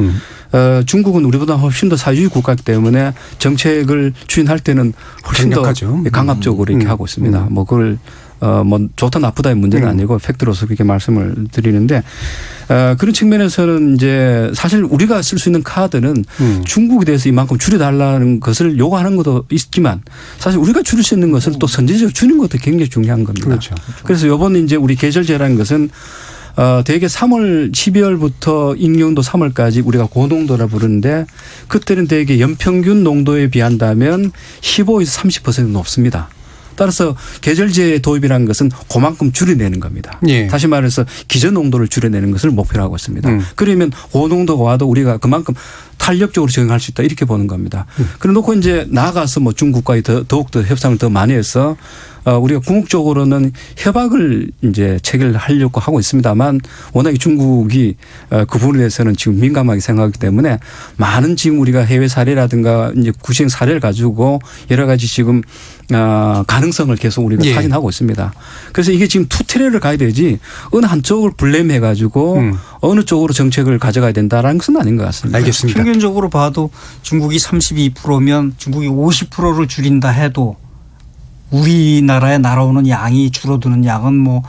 중국은 우리보다 훨씬 더 사회주의 국가이기 때문에 정책을 추진할 때는 훨씬 더 강압적으로 이렇게 하고 있습니다. 뭐 그걸 뭐 좋다 나쁘다의 문제는 아니고 팩트로서 그렇게 말씀을 드리는데 그런 측면에서는 이제 사실 우리가 쓸 수 있는 카드는 중국에 대해서 이만큼 줄여달라는 것을 요구하는 것도 있지만 사실 우리가 줄일 수 있는 것을 또 선제적으로 주는 것도 굉장히 중요한 겁니다. 그렇죠. 그래서 이번 이제 우리 계절제라는 것은 대개 3월, 12월부터 인경도 3월까지 우리가 고농도라 부르는데 그때는 대개 연평균 농도에 비한다면 15에서 30% 높습니다. 따라서 계절제 도입이라는 것은 그만큼 줄여내는 겁니다. 예. 다시 말해서 기존 농도를 줄여내는 것을 목표로 하고 있습니다. 그러면 고농도가 와도 우리가 그만큼 탄력적으로 적용할 수 있다 이렇게 보는 겁니다. 그래 놓고 이제 나아가서 뭐 중국과의 더욱더 협상을 더 많이 해서 우리가 궁극적으로는 협약을 이제 체결하려고 하고 있습니다만 워낙에 중국이 그 부분에 대해서는 지금 민감하게 생각하기 때문에 많은 지금 우리가 해외 사례라든가 이제 구시행 사례를 가지고 여러 가지 지금 가능성을 계속 우리가 타진하고 있습니다. 그래서 이게 지금 투 트랙을 가야 되지 어느 한쪽을 블레임해 가지고 어느 쪽으로 정책을 가져가야 된다라는 것은 아닌 것 같습니다. 알겠습니다. 평균적으로 봐도 중국이 32%면 중국이 50%를 줄인다 해도 우리나라에 날아오는 양이 줄어드는 양은 뭐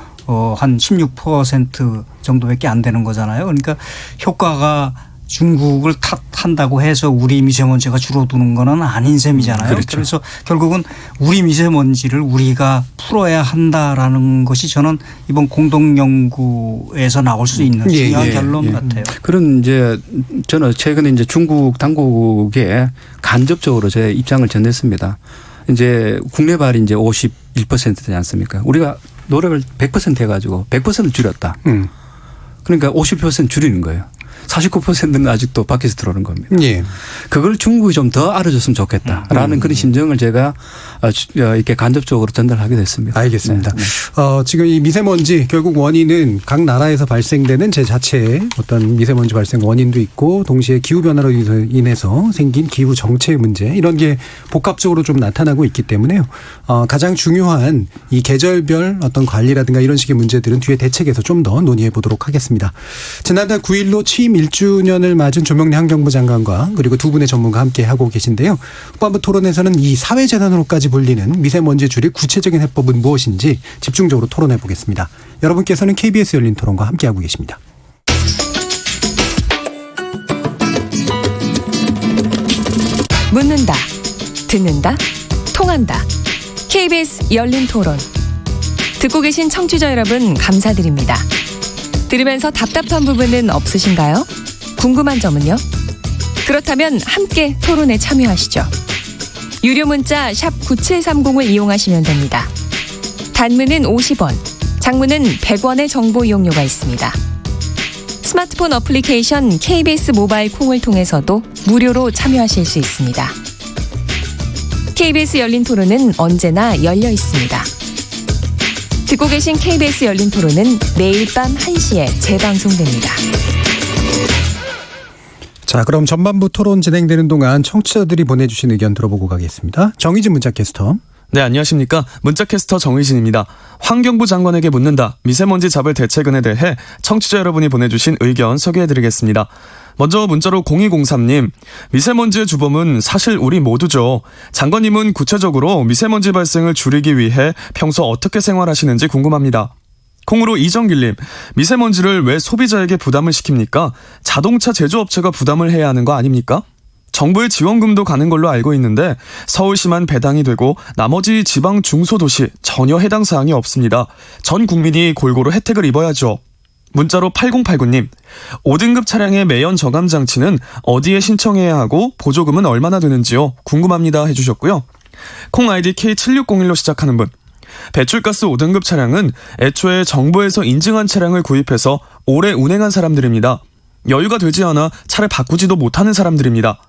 한 16% 정도밖에 안 되는 거잖아요. 그러니까 효과가 중국을 탓한다고 해서 우리 미세먼지가 줄어드는 거는 아닌 셈이잖아요. 그렇죠. 그래서 결국은 우리 미세먼지를 우리가 풀어야 한다라는 것이 저는 이번 공동연구에서 나올 수 있는 중요한 결론 같아요. 그런 이제 저는 최근에 이제 중국 당국에 간접적으로 제 입장을 전했습니다. 이제 국내 발이 이제 51%되지 않습니까? 우리가 노력을 100% 해가지고 100% 줄였다. 그러니까 50% 줄이는 거예요. 49%는 아직도 밖에서 들어오는 겁니다. 예. 그걸 중국이 좀 더 알아줬으면 좋겠다라는 그런 심정을 제가 이렇게 간접적으로 전달하게 됐습니다. 알겠습니다. 네. 지금 이 미세먼지 결국 원인은 각 나라에서 발생되는 제 자체의 어떤 미세먼지 발생 원인도 있고 동시에 기후변화로 인해서 생긴 기후 정체의 문제 이런 게 복합적으로 좀 나타나고 있기 때문에요. 가장 중요한 이 계절별 어떤 관리라든가 이런 식의 문제들은 뒤에 대책에서 좀 더 논의해 보도록 하겠습니다. 지난달 9일로 취임 1주년을 맞은 조명래 환경부 장관과 그리고 두 분의 전문가 함께 하고 계신데요. 후반부 토론에서는 이 사회재난으로까지 불리는 미세먼지 줄이 구체적인 해법은 무엇인지 집중적으로 토론해 보겠습니다. 여러분께서는 KBS 열린 토론과 함께하고 계십니다. 묻는다, 듣는다, 통한다. KBS 열린 토론. 듣고 계신 청취자 여러분 감사드립니다. 들으면서 답답한 부분은 없으신가요? 궁금한 점은요? 그렇다면 함께 토론에 참여하시죠. 유료 문자 샵 9730을 이용하시면 됩니다. 단문은 50원, 장문은 100원의 정보 이용료가 있습니다. 스마트폰 어플리케이션 KBS 모바일 콩을 통해서도 무료로 참여하실 수 있습니다. KBS 열린 토론은 언제나 열려 있습니다. 듣고 계신 KBS 열린 토론은 매일 밤 1시에 재방송됩니다. 자, 그럼 전반부 토론 진행되는 동안 청취자들이 보내주신 의견 들어보고 가겠습니다. 정의진 문자캐스터. 네, 안녕하십니까. 문자캐스터 정의진입니다. 환경부 장관에게 묻는다. 미세먼지 잡을 대책은에 대해 청취자 여러분이 보내주신 의견 소개해드리겠습니다. 먼저 문자로 0203님, 미세먼지의 주범은 사실 우리 모두죠. 장관님은 구체적으로 미세먼지 발생을 줄이기 위해 평소 어떻게 생활하시는지 궁금합니다. 콩으로 이정길님, 미세먼지를 왜 소비자에게 부담을 시킵니까? 자동차 제조업체가 부담을 해야 하는 거 아닙니까? 정부의 지원금도 가는 걸로 알고 있는데 서울시만 배당이 되고 나머지 지방 중소도시 전혀 해당 사항이 없습니다. 전 국민이 골고루 혜택을 입어야죠. 문자로 8089님, 5등급 차량의 매연 저감 장치는 어디에 신청해야 하고 보조금은 얼마나 되는지요? 궁금합니다 해주셨고요. 콩 아이디 K7601로 시작하는 분, 배출가스 5등급 차량은 애초에 정부에서 인증한 차량을 구입해서 오래 운행한 사람들입니다. 여유가 되지 않아 차를 바꾸지도 못하는 사람들입니다.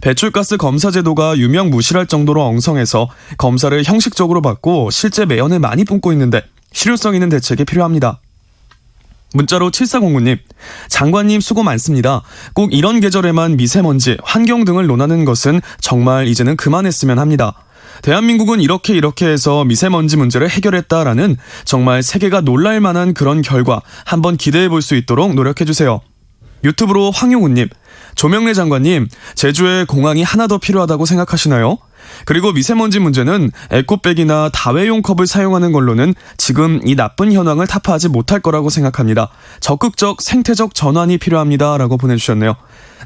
배출가스 검사 제도가 유명무실할 정도로 엉성해서 검사를 형식적으로 받고 실제 매연을 많이 뿜고 있는데 실효성 있는 대책이 필요합니다. 문자로 7409님, 장관님 수고 많습니다. 꼭 이런 계절에만 미세먼지, 환경 등을 논하는 것은 정말 이제는 그만했으면 합니다. 대한민국은 이렇게 해서 미세먼지 문제를 해결했다라는 정말 세계가 놀랄 만한 그런 결과 한번 기대해 볼 수 있도록 노력해 주세요. 유튜브로 황용우님, 조명래 장관님, 제주에 공항이 하나 더 필요하다고 생각하시나요? 그리고 미세먼지 문제는 에코백이나 다회용 컵을 사용하는 걸로는 지금 이 나쁜 현황을 타파하지 못할 거라고 생각합니다. 적극적 생태적 전환이 필요합니다. 라고 보내주셨네요.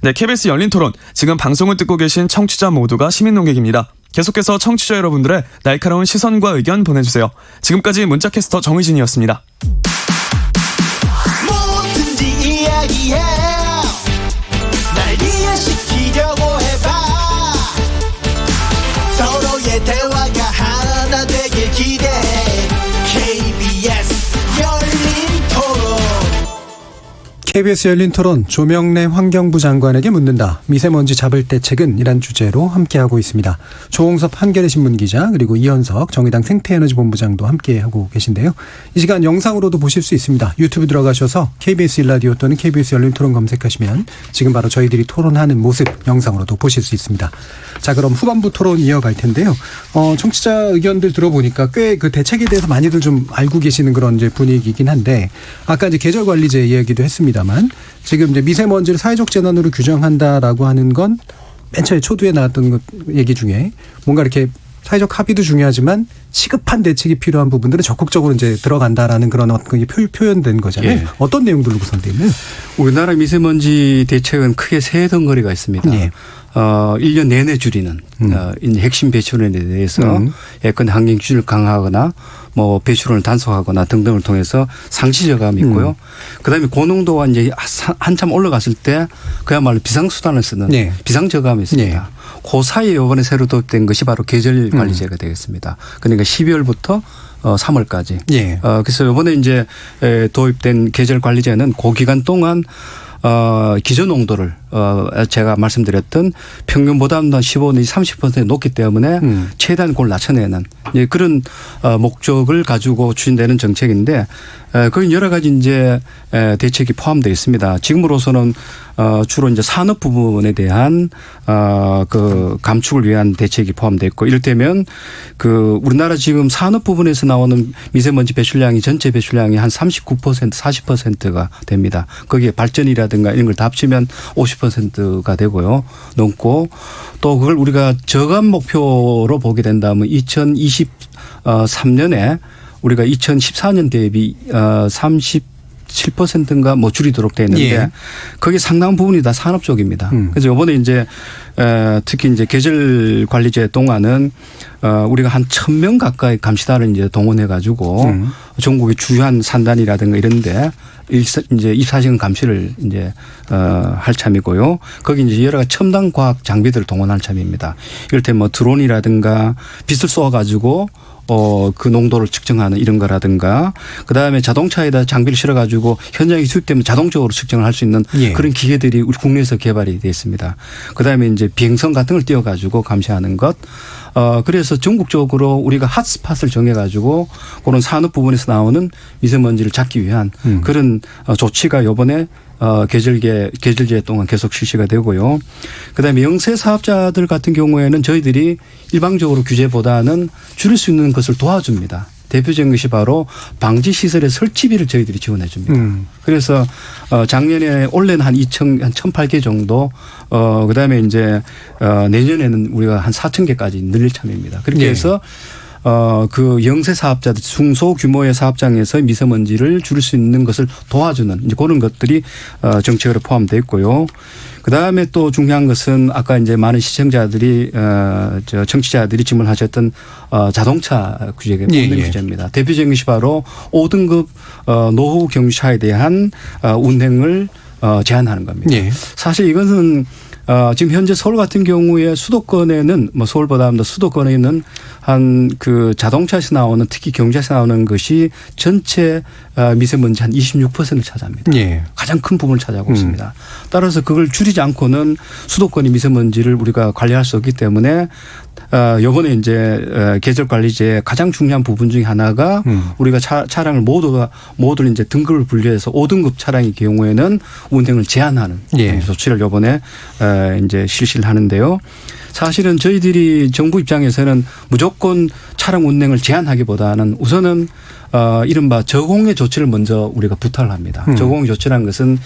네, KBS 열린 토론. 지금 방송을 듣고 계신 청취자 모두가 시민 논객입니다. 계속해서 청취자 여러분들의 날카로운 시선과 의견 보내주세요. 지금까지 문자캐스터 정의진이었습니다. 뭐든지 이야기해. 날 이해시키려고 해봐. 서로의 대화가 하나 되길 기대해. KBS 열린 토론. KBS 열린 토론 조명래 환경부 장관에게 묻는다. 미세먼지 잡을 대책은? 이란 주제로 함께하고 있습니다. 조홍섭 한겨레 신문 기자 그리고 이현석 정의당 생태에너지 본부장도 함께하고 계신데요. 이 시간 영상으로도 보실 수 있습니다. 유튜브 들어가셔서 KBS 1라디오 또는 KBS 열린 토론 검색하시면 지금 바로 저희들이 토론하는 모습 영상으로도 보실 수 있습니다. 자, 그럼 후반부 토론 이어갈 텐데요. 청취자 의견들 들어보니까 꽤 그 대책에 대해서 많이들 좀 알고 계시는 그런 이제 분위기이긴 한데 아까 이제 계절관리제 이야기도 했습니다. 지금 이제 미세먼지를 사회적 재난으로 규정한다라고 하는 건 맨 처음에 초두에 나왔던 것 얘기 중에 뭔가 이렇게 사회적 합의도 중요하지만 시급한 대책이 필요한 부분들은 적극적으로 이제 들어간다라는 그런 어떤 표현된 거잖아요. 예. 어떤 내용들로 구성되어 있나요? 우리나라 미세먼지 대책은 크게 세 덩어리가 있습니다. 예. 1년 내내 줄이는 핵심 배출원에 대해서 예컨대 환경 기준을 강화하거나 뭐 배출원을 단속하거나 등등을 통해서 상시 저감이 있고요. 그다음에 고농도가 이제 한참 올라갔을 때 그야말로 비상수단을 쓰는 네. 비상저감이 있습니다. 그 사이에 이번에 새로 도입된 것이 바로 계절관리제가 되겠습니다. 그러니까 12월부터 3월까지. 예. 그래서 이번에 이제 도입된 계절관리제는 그 기간 동안 기존 농도를 제가 말씀드렸던 평균보다 한 15 내지 30% 높기 때문에 최대한 그걸 낮춰내는 그런 목적을 가지고 추진되는 정책인데 거기 여러 가지 이제 대책이 포함되어 있습니다. 지금으로서는 주로 이제 산업 부분에 대한 그 감축을 위한 대책이 포함되어 있고 이를테면 그 우리나라 지금 산업 부분에서 나오는 미세먼지 배출량이 전체 배출량이 한 39% 40%가 됩니다. 거기에 발전이라든가 이런 걸 다 합치면 50%가 되고요. 넘고 또 그걸 우리가 저감 목표로 보게 된다면 2023년에 우리가 2014년 대비 37%인가 뭐 줄이도록 되어 있는데 예. 거기 상당한 부분이 다 산업 쪽입니다. 그래서 이번에 이제 특히 이제 계절 관리제 동안은 우리가 한 1,000명 가까이 감시단을 이제 동원해 가지고 전국의 주요한 산단이라든가 이런데 이제 24시간 감시를 이제 할 참이고요. 거기 이제 여러 가지 첨단 과학 장비들을 동원할 참입니다. 이를테면 뭐 드론이라든가 빛을 쏘아 가지고 그 농도를 측정하는 이런 거라든가 그다음에 자동차에다 장비를 실어 가지고 현장에 투입되면 자동적으로 측정을 할 수 있는 예. 그런 기계들이 우리 국내에서 개발이 되어 있습니다. 그다음에 이제 비행선 같은 걸 띄워 가지고 감시하는 것. 그래서 전국적으로 우리가 핫스팟을 정해 가지고 그런 산업 부분에서 나오는 미세먼지를 잡기 위한 그런 조치가 이번에 계절제 동안 계속 실시가 되고요. 그다음에 영세 사업자들 같은 경우에는 저희들이 일방적으로 규제보다는 줄일 수 있는 것을 도와줍니다. 대표적인 것이 바로 방지 시설의 설치비를 저희들이 지원해 줍니다. 그래서 작년에 올해는 한 1,008개 정도 그다음에 이제 내년에는 우리가 한 4,000개까지 늘릴 참입니다. 그렇게 해서 그 영세 사업자들 중소 규모의 사업장에서 미세먼지를 줄일 수 있는 것을 도와주는 이제 그런 것들이 정책으로 포함되어 있고요. 그다음에 또 중요한 것은 아까 이제 많은 시청자들이 청취자들이 질문하셨던 자동차 규제가 운행 규제입니다. 대표적인 것이 바로 5등급 노후 경유차에 대한 운행을 제한하는 겁니다. 사실 이것은 지금 현재 서울 같은 경우에 수도권에는 뭐 서울보다 더 수도권에는 한 그 자동차에서 나오는 특히 경유차에서 나오는 것이 전체 미세먼지 한 26%를 차지합니다. 가장 큰 부분을 차지하고 있습니다. 따라서 그걸 줄이지 않고는 수도권의 미세먼지를 우리가 관리할 수 없기 때문에 요번에 이제 계절관리제의 가장 중요한 부분 중에 하나가 우리가 차량을 모두 이제 등급을 분류해서 5등급 차량의 경우에는 운행을 제한하는 조치를 요번에 이제 실시를 하는데요. 사실은 저희들이 정부 입장에서는 무조건 차량 운행을 제한하기보다는 우선은 이른바 저공해 조치를 먼저 우리가 부탁을 합니다. 저공해 조치라는 것은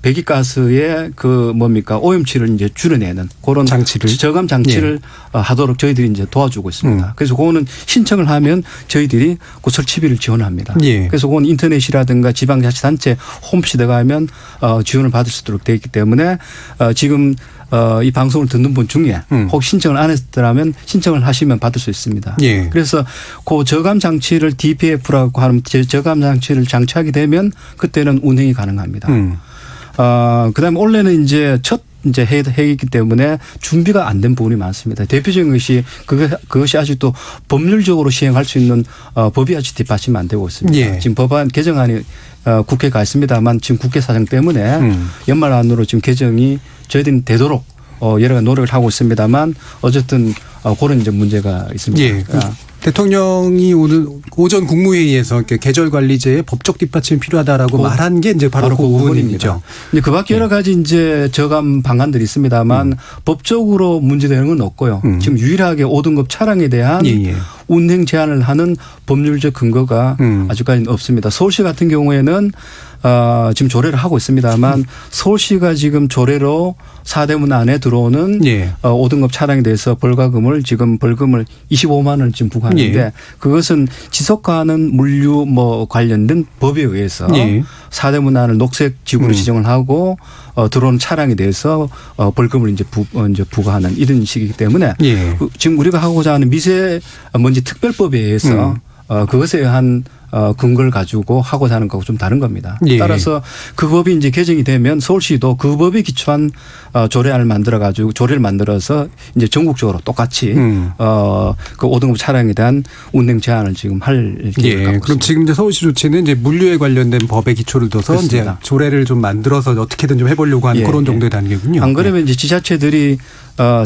배기가스의 그 뭡니까 오염치를 이제 줄여내는 그런 장치를 저감 장치를 하도록 저희들이 이제 도와주고 있습니다. 그래서 그거는 신청을 하면 저희들이 그 설치비를 지원합니다. 그래서 그건 인터넷이라든가 지방자치단체 홈페이지에 가면 지원을 받을 수 있도록 되어 있기 때문에 지금 이 방송을 듣는 분 중에 혹 신청을 안 했더라면 신청을 하시면 받을 수 있습니다. 그래서 그 저감 장치를 DPF라고 하는 저감 장치를 장치하게 되면 그때는 운행이 가능합니다. 그다음에 원래는 이제 첫 이제 해이기 때문에 준비가 안 된 부분이 많습니다. 대표적인 것이 그것이 아직도 법률적으로 시행할 수 있는 법이 아직 뒷받침이 안 되고 있습니다. 지금 법안 개정안이 국회에 가 있습니다만 지금 국회 사정 때문에 연말 안으로 지금 개정이 저희들은 되도록 여러 가지 노력을 하고 있습니다만 어쨌든 그런 이제 문제가 있습니다. 대통령이 오늘 오전 국무회의에서 계절관리제의 법적 뒷받침이 필요하다라고 말한 게 이제 바로 그 부분입니다. 근데 그 밖에 여러 가지 이제 저감 방안들이 있습니다만 법적으로 문제되는 건 없고요. 지금 유일하게 5등급 차량에 대한 운행 제한을 하는 법률적 근거가 아직까지는 없습니다. 서울시 같은 경우에는 지금 조례를 하고 있습니다만 서울시가 지금 조례로 4대문 안에 들어오는 5등급 차량에 대해서 벌금을 25만 원을 지금 부과하는데 그것은 지속가능 물류 관련된 법에 의해서 4대문 안을 녹색 지구로 지정을 하고 들어오는 차량에 대해서 벌금을 이제 부과하는 이런 식이기 때문에 지금 우리가 하고자 하는 미세먼지 특별법에 의해서 그것에 의한 근거를 가지고 하고자 하는 거하고 좀 다른 겁니다. 따라서 그 법이 이제 개정이 되면 서울시도 그 법에 기초한 조례를 만들어서 이제 전국적으로 똑같이 그 5등급 차량에 대한 운행 제한을 지금 할 계획을 갖고 그럼 지금 이제 서울시 조치는 이제 물류에 관련된 법에 기초를 둬서 그렇습니다. 이제 조례를 좀 만들어서 어떻게든 좀 해보려고 하는 그런 정도의 단계군요. 안 그러면 이제 지자체들이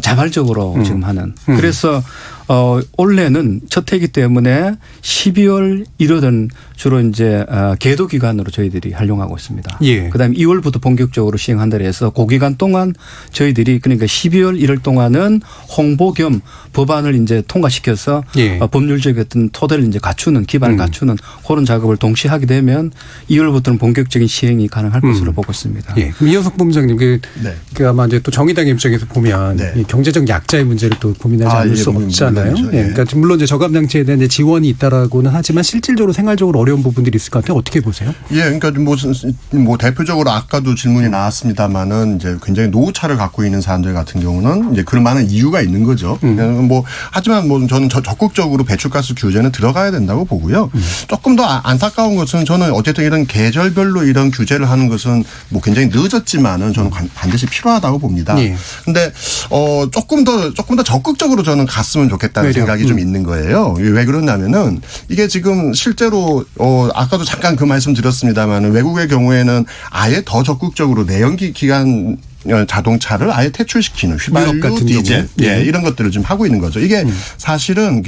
자발적으로 지금 하는. 그래서 올해는 첫 해이기 때문에 12월 1월은 주로 이제 계도 기간으로 저희들이 활용하고 있습니다. 그다음에 2월부터 본격적으로 시행한다 해서 그 기간 동안 저희들이 그러니까 12월 1월 동안은 홍보 겸 법안을 이제 통과시켜서 법률적 어떤 토대를 이제 갖추는 기반을 갖추는 그런 작업을 동시에 하게 되면 2월부터는 본격적인 시행이 가능할 것으로 보고 있습니다. 그럼 이현석 본부장님 그 아마 이제 또 정의당 입장에서 보면 이 경제적 약자의 문제를 또 고민하지 않을 수 없잖아요. 그러니까 물론 이제 저감 장치에 대한 이제 지원이 있다라고는 하지만 실질적으로 생활적으로 어려운 부분들이 있을 것 같아요. 어떻게 보세요? 그러니까 뭐 대표적으로 아까도 질문이 나왔습니다만은 이제 굉장히 노후차를 갖고 있는 사람들 같은 경우는 이제 그런 많은 이유가 있는 거죠. 하지만 저는 적극적으로 배출가스 규제는 들어가야 된다고 보고요. 조금 더 안타까운 것은 저는 어쨌든 이런 계절별로 이런 규제를 하는 것은 뭐 굉장히 늦었지만은 저는 반드시 필요하다고 봅니다. 근데 조금 더 적극적으로 저는 갔으면 좋겠다는 생각이 좀 있는 거예요. 왜 그러냐면은 이게 지금 실제로 아까도 잠깐 그 말씀 드렸습니다만 외국의 경우에는 아예 더 적극적으로 내연기 기관 자동차를 아예 퇴출시키는 휘발유, 같은 디젤 이런 것들을 좀 하고 있는 거죠. 이게 사실은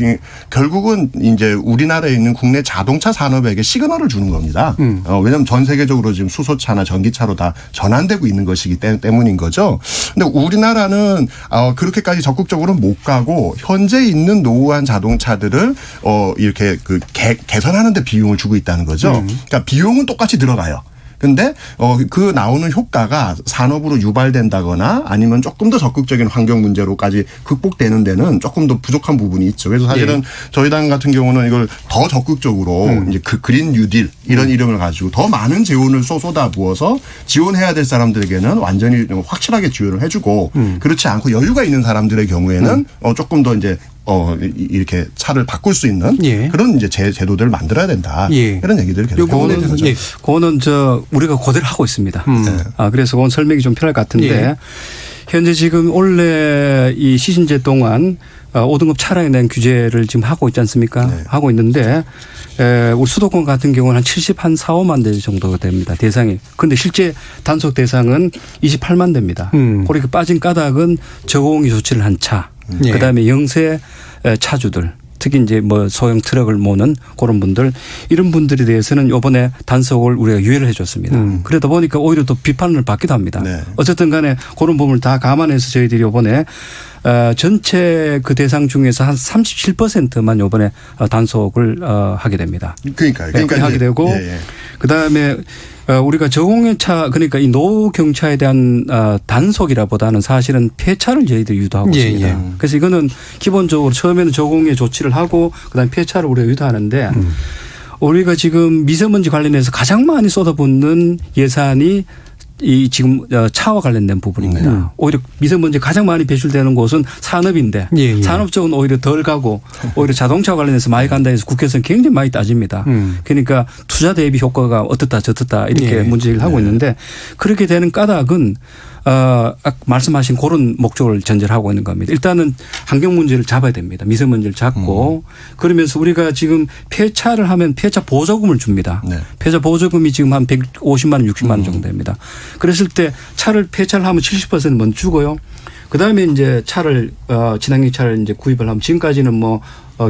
결국은 이제 우리나라에 있는 국내 자동차 산업에게 시그널을 주는 겁니다. 왜냐하면 전 세계적으로 지금 수소차나 전기차로 다 전환되고 있는 것이기 때문인 거죠. 근데 우리나라는 그렇게까지 적극적으로 못 가고 현재 있는 노후한 자동차들을 이렇게 개선하는 데 비용을 주고 있다는 거죠. 그러니까 비용은 똑같이 들어가요. 근데 그 나오는 효과가 산업으로 유발된다거나 아니면 조금 더 적극적인 환경 문제로까지 극복되는 데는 조금 더 부족한 부분이 있죠. 그래서 사실은 저희 당 같은 경우는 이걸 더 적극적으로 이제 그 그린 뉴딜 이런 이름을 가지고 더 많은 재원을 쏟아부어서 지원해야 될 사람들에게는 완전히 확실하게 지원을 해주고 그렇지 않고 여유가 있는 사람들의 경우에는 조금 더 이제 이렇게 차를 바꿀 수 있는 그런 이제 제도들을 만들어야 된다. 이런 얘기들을 계속 하고 있는 거죠. 그거는 우리가 그대로 하고 있습니다. 그래서 그건 설명이 좀 필요할 것 같은데 현재 지금 원래 이 시즌제 동안 5등급 차량에 대한 규제를 지금 하고 있지 않습니까? 하고 있는데 우리 수도권 같은 경우는 한 4~5만 대 정도가 됩니다. 대상이. 그런데 실제 단속 대상은 28만 대입니다. 그렇게 빠진 까닭은 저공이 조치를 한 차. 그다음에 영세 차주들 특히 이제 소형 트럭을 모는 그런 분들 이런 분들에 대해서는 이번에 단속을 우리가 유예를 해 줬습니다. 그러다 보니까 오히려 또 비판을 받기도 합니다. 어쨌든 간에 그런 부분을 다 감안해서 저희들이 이번에 전체 그 대상 중에서 한 37%만 이번에 단속을 하게 됩니다. 그러니까 하게 되고 그다음에 우리가 저공해 차 그러니까 이 노후 경차에 대한 단속이라보다는 사실은 폐차를 저희들이 유도하고 있습니다. 그래서 이거는 기본적으로 처음에는 저공해 조치를 하고 그다음에 폐차를 우리가 유도하는데 우리가 지금 미세먼지 관련해서 가장 많이 쏟아붓는 예산이 이 지금 차와 관련된 부분입니다. 오히려 미세먼지 가장 많이 배출되는 곳은 산업인데 산업 쪽은 오히려 덜 가고 오히려 자동차 관련해서 많이 간다 해서 국회에서는 굉장히 많이 따집니다. 그러니까 투자 대비 효과가 어떻다 저떻다 이렇게 문제를 하고 있는데 그렇게 되는 까닭은 말씀하신 그런 목적을 전제를 하고 있는 겁니다. 일단은 환경 문제를 잡아야 됩니다. 미세먼지를 잡고 그러면서 우리가 지금 폐차를 하면 폐차 보조금을 줍니다. 폐차 보조금이 지금 한 150만 원, 60만 원 정도 됩니다. 그랬을 때 차를 폐차를 하면 70% 먼저 주고요. 그다음에 이제 차를 친환경 차를 이제 구입을 하면 지금까지는 뭐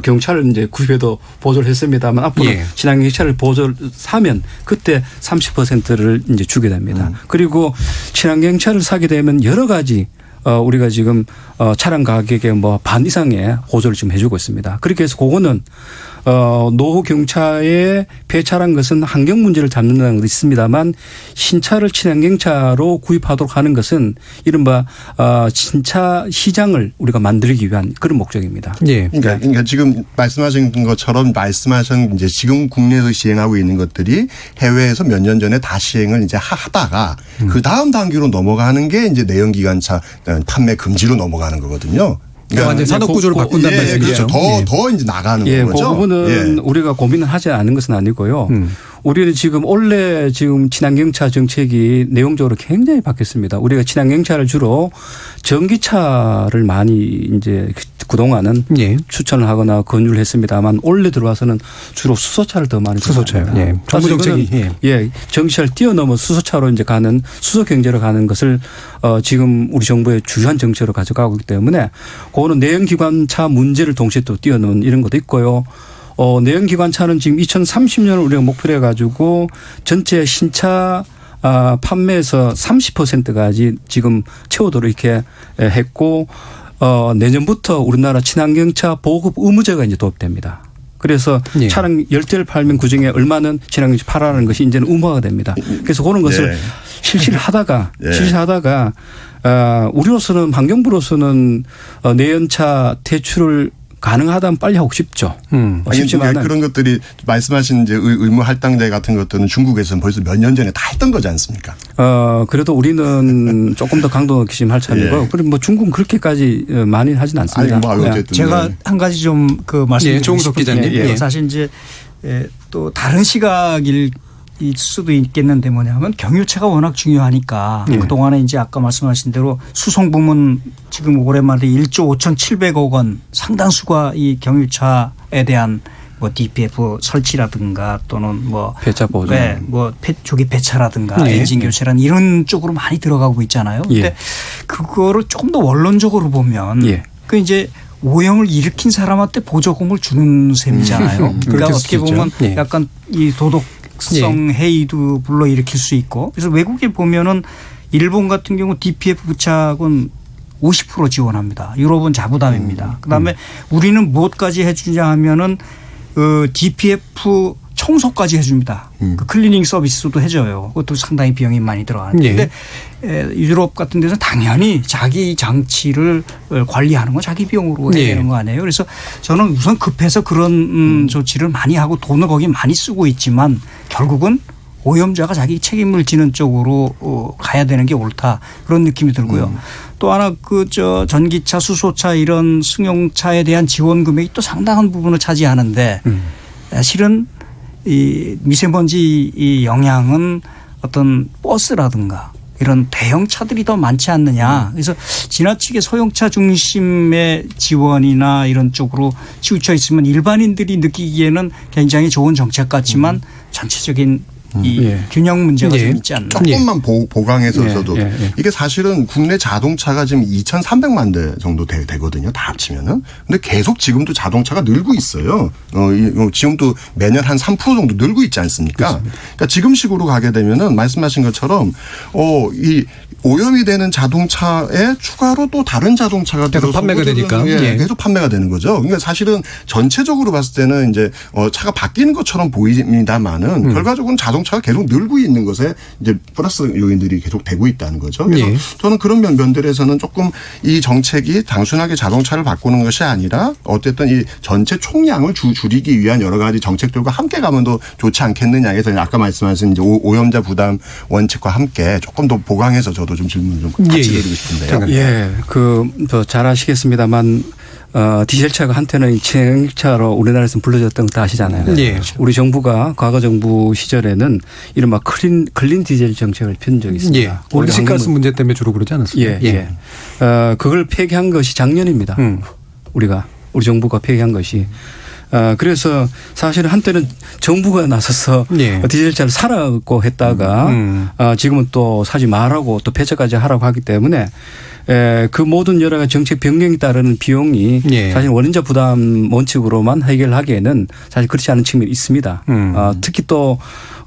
경차를 이제 구입해도 보조를 했습니다만 앞으로 친환경 차를 보조를 사면 그때 30%를 이제 주게 됩니다. 그리고 친환경 차를 사게 되면 여러 가지 우리가 지금 차량 가격의 뭐 반 이상의 보조를 지금 해주고 있습니다. 그렇게 해서 그거는 노후 경차의 폐차란 것은 환경 문제를 잡는다는 것도 있습니다만 신차를 친환경차로 구입하도록 하는 것은 이른바 신차 시장을 우리가 만들기 위한 그런 목적입니다. 그러니까 지금 말씀하신 것처럼 말씀하신 이제 지금 국내에서 시행하고 있는 것들이 해외에서 몇 년 전에 다 시행을 이제 하다가 그 다음 단계로 넘어가는 게 이제 내연기관차 판매 금지로 넘어가는 거거든요. 그러니까 완전 산업 구조를 바꾼다는 말씀이죠. 그렇죠. 더 이제 나가는 거죠. 그 부분은 우리가 고민을 하지 않은 것은 아니고요. 우리는 지금 원래 지금 친환경차 정책이 내용적으로 굉장히 바뀌었습니다. 우리가 친환경차를 주로 전기차를 많이 이제 그동안은 추천을 하거나 권유를 했습니다만 올해 들어와서는 주로 수소차를 더 많이 수소차요. 정부 정책이 전기차를 뛰어넘어 수소차로 이제 가는 수소 경제로 가는 것을 지금 우리 정부의 주요한 정책으로 가져가고 있기 때문에 그거는 내연기관차 문제를 동시에 또 뛰어넘은 이런 것도 있고요. 내연기관차는 지금 2030년을 우리가 목표로 해가지고 전체 신차 판매에서 30%까지 지금 채우도록 이렇게 했고 내년부터 우리나라 친환경차 보급 의무제가 이제 도입됩니다. 그래서 차량 10대를 팔면 그중에 얼마는 친환경차 팔아라는 것이 이제는 의무화가 됩니다. 그래서 그런 것을 실시를 하다가 우리로서는 환경부로서는 내연차 대출을 가능하다면 빨리 하고 싶죠. 쉽지만 그런 것들이 말씀하신 이제 의무 할당제 같은 것들은 중국에서는 벌써 몇 년 전에 다 했던 거지 않습니까? 그래도 우리는 조금 더 강도 높게 지금 할 참이고 그리고 뭐 중국은 그렇게까지 많이 하진 않습니다. 제가 한 가지 좀 그 말씀드리고 싶은 게 사실 이제 또 다른 시각일 수도 있겠는데 뭐냐면 경유차가 워낙 중요하니까 그동안에 이제 아까 말씀하신 대로 수송 부문 지금 올해말에 1조 5,700억 원 상당수가 이 경유차에 대한 뭐 DPF 설치라든가 또는 뭐 폐차 보조, 뭐 조기 폐차라든가 엔진 교체라는 이런 쪽으로 많이 들어가고 있잖아요. 근데 그거를 조금 더 원론적으로 보면 그 이제 오염을 일으킨 사람한테 보조금을 주는 셈이잖아요. 그러니까 어떻게 보면 약간 이 도덕성 해이도 불러일으킬 수 있고 그래서 외국에 보면은 일본 같은 경우 DPF 부착은 50% 지원합니다. 유럽은 자부담입니다. 그다음에 우리는 무엇까지 해주냐 하면은 DPF 청소까지 해줍니다. 그 클리닝 서비스도 해줘요. 그것도 상당히 비용이 많이 들어가는데 유럽 같은 데서는 당연히 자기 장치를 관리하는 건 자기 비용으로 해야 되는 거 아니에요. 그래서 저는 우선 급해서 그런 조치를 많이 하고 돈을 거기 많이 쓰고 있지만 결국은 오염자가 자기 책임을 지는 쪽으로 가야 되는 게 옳다. 그런 느낌이 들고요. 또 하나 전기차, 수소차 이런 승용차에 대한 지원 금액이 또 상당한 부분을 차지하는데 실은 이 미세먼지 이 영향은 어떤 버스라든가 이런 대형 차들이 더 많지 않느냐. 그래서 지나치게 소형차 중심의 지원이나 이런 쪽으로 치우쳐 있으면 일반인들이 느끼기에는 굉장히 좋은 정책 같지만 전체적인 이 균형 문제가 좀 있지 않나. 조금만 보강해서도 이게 사실은 국내 자동차가 지금 2,300만 대 정도 되거든요. 다 합치면은. 근데 계속 지금도 자동차가 늘고 있어요. 지금도 매년 한 3% 정도 늘고 있지 않습니까? 그렇습니다. 그러니까 지금 식으로 가게 되면은 말씀하신 것처럼 이 오염이 되는 자동차에 추가로 또 다른 자동차가 계속 판매가 되니까 계속 판매가 되는 거죠. 그러니까 사실은 전체적으로 봤을 때는 이제 차가 바뀌는 것처럼 보입니다만은 결과적으로는 자동차 자동차가 계속 늘고 있는 것에 이제 플러스 요인들이 계속 되고 있다는 거죠. 그래서 예. 저는 그런 면들에서는 조금 이 정책이 단순하게 자동차를 바꾸는 것이 아니라 어쨌든 이 전체 총량을 줄이기 위한 여러 가지 정책들과 함께 가면 더 좋지 않겠느냐 해서 아까 말씀하신 이제 오염자 부담 원칙과 함께 조금 더 보강해서 저도 좀 질문 좀 같이 드리고 싶은데요. 예, 잘 아시겠습니다만 디젤차가 한때는 친환경차로 우리나라에서 불려졌던 거 다 아시잖아요. 예. 우리 정부가 과거 정부 시절에는 이른바 클린 디젤 정책을 편 적이 있습니다. 예. 온실가스 문제 때문에 주로 그러지 않았습니까? 예. 그걸 폐기한 것이 작년입니다. 우리 정부가 폐기한 것이. 그래서 사실은 한때는 정부가 나서서 디젤차를 사라고 했다가 지금은 또 사지 말라고 또 폐차까지 하라고 하기 때문에 그 모든 여러 가지 정책 변경에 따르는 비용이 사실 원인자 부담 원칙으로만 해결하기에는 사실 그렇지 않은 측면이 있습니다. 특히 또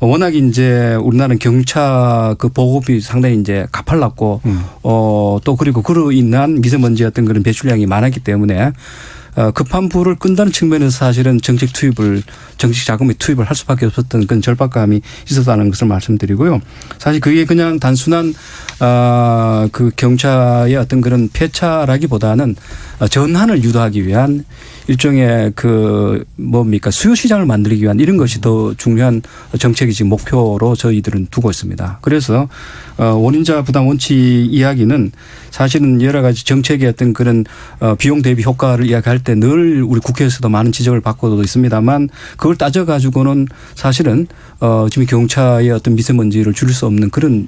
워낙 이제 우리나라는 경유차 그 보급이 상당히 이제 가팔랐고 또 그리고 그로 인한 미세먼지 어떤 그런 배출량이 많았기 때문에 급한 불을 끈다는 측면에서 사실은 정책 자금의 투입을 할 수밖에 없었던 그런 절박감이 있었다는 것을 말씀드리고요. 사실 그게 그냥 단순한 그 경차의 어떤 그런 폐차라기보다는 전환을 유도하기 위한 일종의 수요 시장을 만들기 위한 이런 것이 더 중요한 정책이지 목표로 저희들은 두고 있습니다. 그래서 원인자 부담 원칙 이야기는 사실은 여러 가지 정책의 어떤 그런 비용 대비 효과를 이야기할 때 늘 우리 국회에서도 많은 지적을 받고도 있습니다만 그걸 따져가지고는 사실은 지금 경차의 어떤 미세먼지를 줄일 수 없는 그런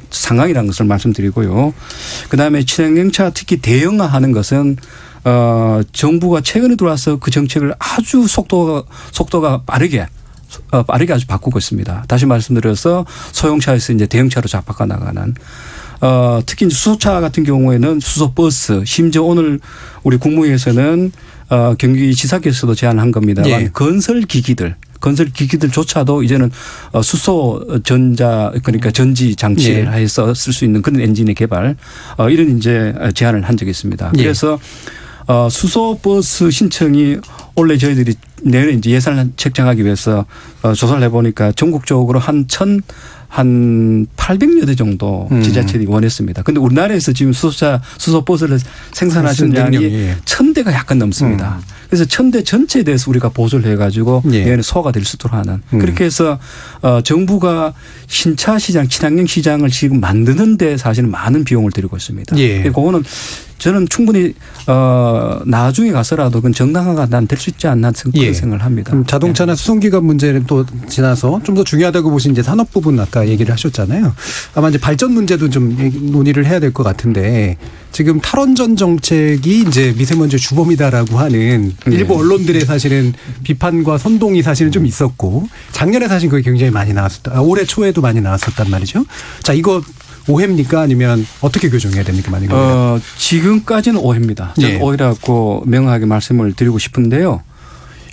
상황이라는 것을 말씀드리고요. 그다음에 친환경차 특히 대형화하는 것은 정부가 최근에 들어와서 그 정책을 아주 속도가 빠르게 아주 바꾸고 있습니다. 다시 말씀드려서 소형차에서 이제 대형차로 바꿔 나가는 특히 이제 수소차 같은 경우에는 수소버스 심지어 오늘 우리 국무회에서는 경기지사께서도 제안한 겁니다만 건설 기기들조차도 이제는 수소 그러니까 전지 장치를 해서 쓸 수 있는 그런 엔진의 개발 이런 이제 제안을 한 적이 있습니다. 그래서 수소버스 신청이 원래 저희들이 내년에 이제 예산을 책정하기 위해서 조사를 해보니까 전국적으로 한 800여 대 정도 지자체들이 원했습니다. 그런데 우리나라에서 지금 수소버스를 생산하시는 양이 1000대가 약간 넘습니다. 그래서 1000대 전체에 대해서 우리가 보조를 해가지고 내년에 소화가 될 수 있도록 하는. 그렇게 해서 정부가 신차 시장, 친환경 시장을 지금 만드는 데 사실은 많은 비용을 들이고 있습니다. 그거는 저는 충분히 나중에 가서라도 그건 정당화가 난 될 수 있지 않나 그런 생각을 합니다. 자동차나 수송기관 문제는 또 지나서 좀 더 중요하다고 보신 이제 산업 부분 아까 얘기를 하셨잖아요. 아마 이제 발전 문제도 좀 논의를 해야 될 것 같은데 지금 탈원전 정책이 이제 미세먼지 주범이다라고 하는 일부 언론들의 사실은 비판과 선동이 사실은 좀 있었고 작년에 사실 그게 굉장히 많이 나왔었다. 올해 초에도 많이 나왔었단 말이죠. 자, 이거 오해입니까? 아니면 어떻게 교정해야 됩니까? 만약에 지금까지는 오해입니다. 저는 오해라고 명확하게 말씀을 드리고 싶은데요.